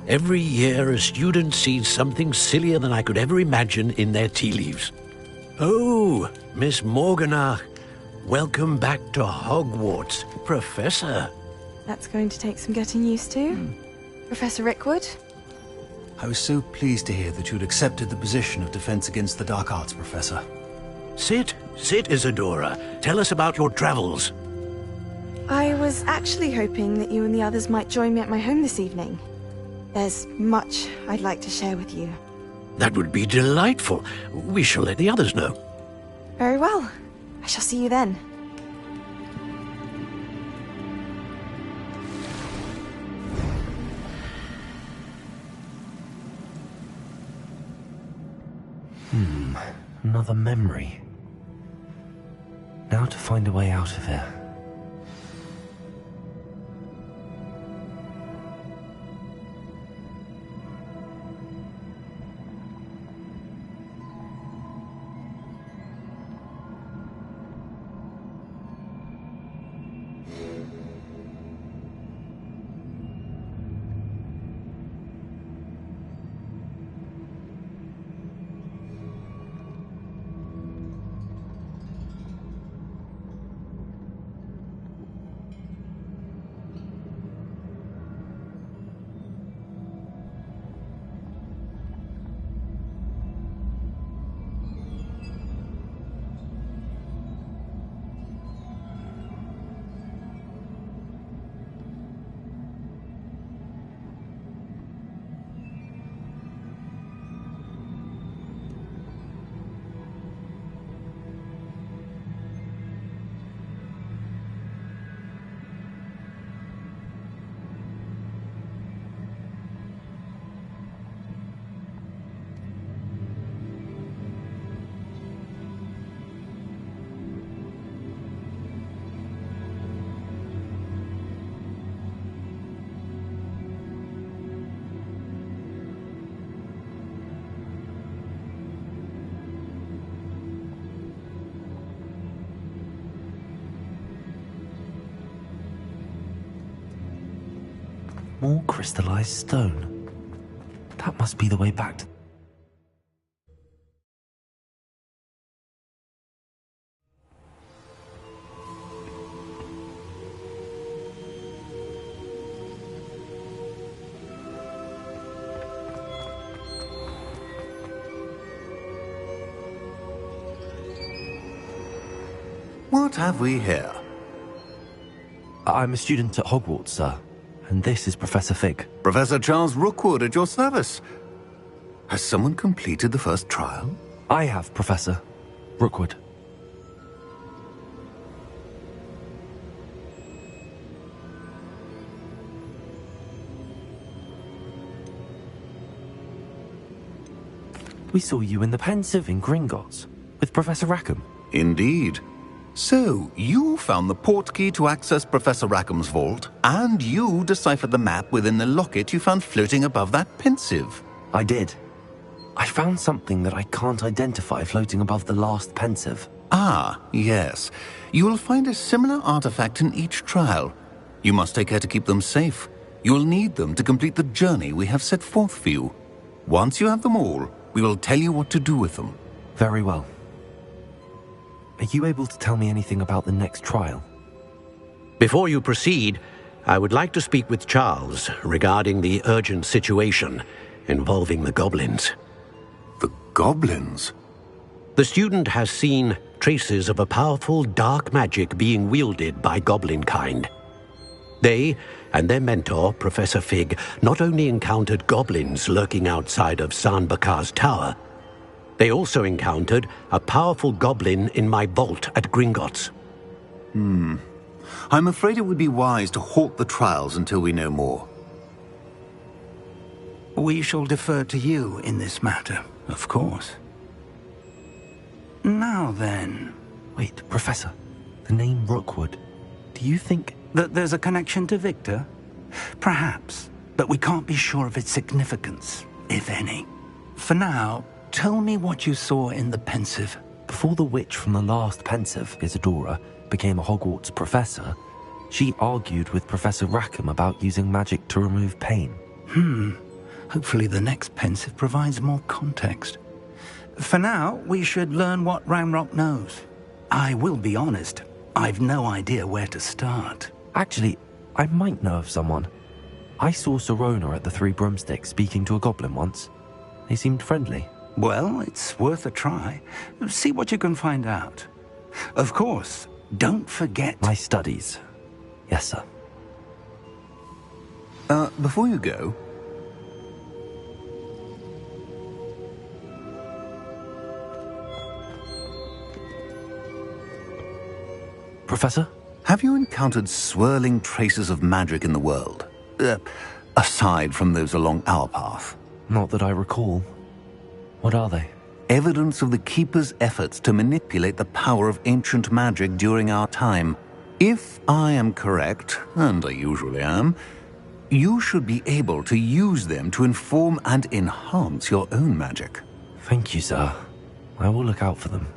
Every year, a student sees something sillier than I could ever imagine in their tea leaves. Oh, Miss Morganach, welcome back to Hogwarts, Professor. That's going to take some getting used to. Professor Rickwood? I was so pleased to hear that you'd accepted the position of Defense Against the Dark Arts Professor. Sit, Isadora. Tell us about your travels. I was actually hoping that you and the others might join me at my home this evening. There's much I'd like to share with you. That would be delightful. We shall let the others know. Very well. I shall see you then. Another memory. Now to find a way out of here. More crystallized stone. That must be the way back to... What have we here? I'm a student at Hogwarts, sir. And this is Professor Fig. Professor Charles Rookwood at your service. Has someone completed the first trial? I have, Professor Rookwood. We saw you in the Pensive in Gringotts with Professor Rackham. Indeed. So, you found the portkey to access Professor Rackham's vault, and you deciphered the map within the locket you found floating above that Pensive. I did. I found something that I can't identify floating above the last Pensive. Ah, yes. You will find a similar artifact in each trial. You must take care to keep them safe. You will need them to complete the journey we have set forth for you. Once you have them all, we will tell you what to do with them. Very well. Are you able to tell me anything about the next trial? Before you proceed, I would like to speak with Charles regarding the urgent situation involving the goblins. The goblins? The student has seen traces of a powerful dark magic being wielded by goblin kind. They and their mentor, Professor Fig, not only encountered goblins lurking outside of San Bakar's tower, they also encountered a powerful goblin in my vault at Gringotts. I'm afraid it would be wise to halt the trials until we know more. We shall defer to you in this matter, of course. Now then... Wait, Professor. The name Rookwood. Do you think... that there's a connection to Victor? Perhaps, but we can't be sure of its significance, if any. For now... tell me what you saw in the Pensive. Before the witch from the last Pensive, Isadora, became a Hogwarts professor, she argued with Professor Rackham about using magic to remove pain. Hopefully the next Pensive provides more context. For now, we should learn what Ranrock knows. I will be honest, I've no idea where to start. Actually, I might know of someone. I saw Sirona at the Three Broomsticks speaking to a goblin once. They seemed friendly. Well, it's worth a try. See what you can find out. Of course, don't forget... My studies. Yes, sir. Before you go... Professor? Have you encountered swirling traces of magic in the world? Aside from those along our path? Not that I recall. What are they? Evidence of the Keeper's efforts to manipulate the power of ancient magic during our time. If I am correct, and I usually am, you should be able to use them to inform and enhance your own magic. Thank you, sir. I will look out for them.